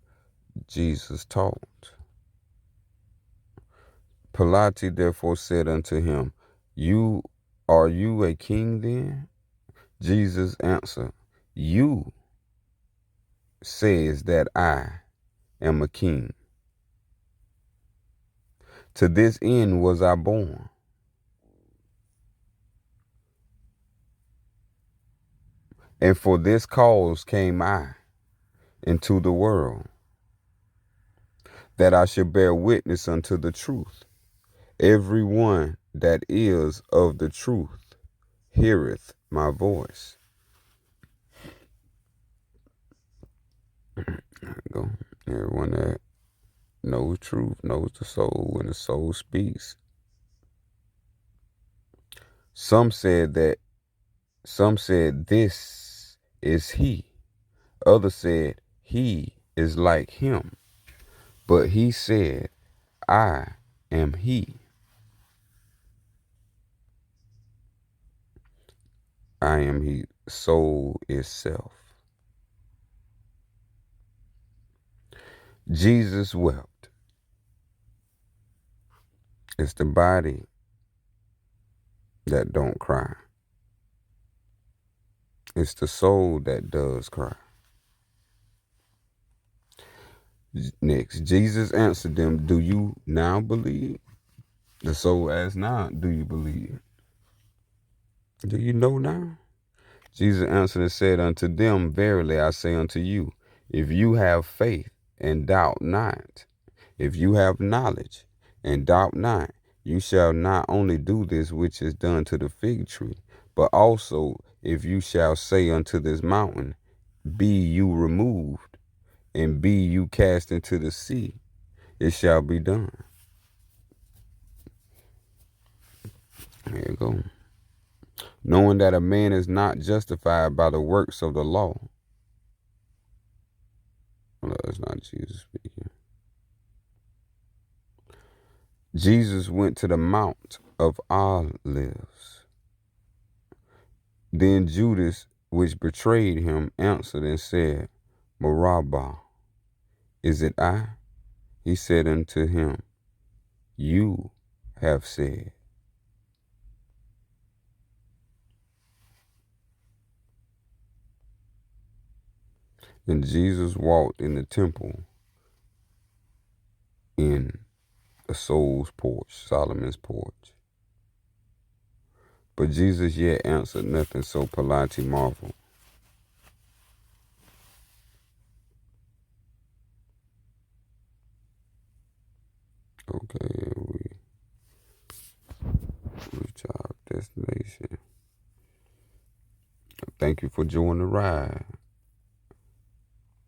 Jesus taught. Pilate therefore said unto him, Are you a king then? Jesus answered, You says that I am a king. To this end was I born, and for this cause came I into the world, that I should bear witness unto the truth. Every one that is of the truth heareth my voice. Go. Everyone that knows truth knows the soul when the soul speaks. Some said this is he. Others said he is like him. But he said, I am he. I am he. Soul is self. Jesus wept. It's the body that don't cry. It's the soul that does cry. Next, Jesus answered them, Do you now believe? The soul asked now, do you believe? Do you know now? Jesus answered and said unto them, Verily I say unto you, if you have faith and doubt not, if you have knowledge and doubt not, you shall not only do this which is done to the fig tree, but also if you shall say unto this mountain, Be you removed, and be you cast into the sea, it shall be done. There you go. Knowing that a man is not justified by the works of the law. No, it's not Jesus speaking. Jesus went to the Mount of Olives. Then Judas, which betrayed him, answered and said, Barabbas, is it I? He said unto him, You have said. And Jesus walked in the temple in the soul's porch, Solomon's porch. But Jesus yet answered nothing, so Pilate marveled. Okay, we reach our destination. Thank you for joining the ride.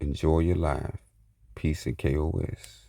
Enjoy your life. Peace and K.O.S.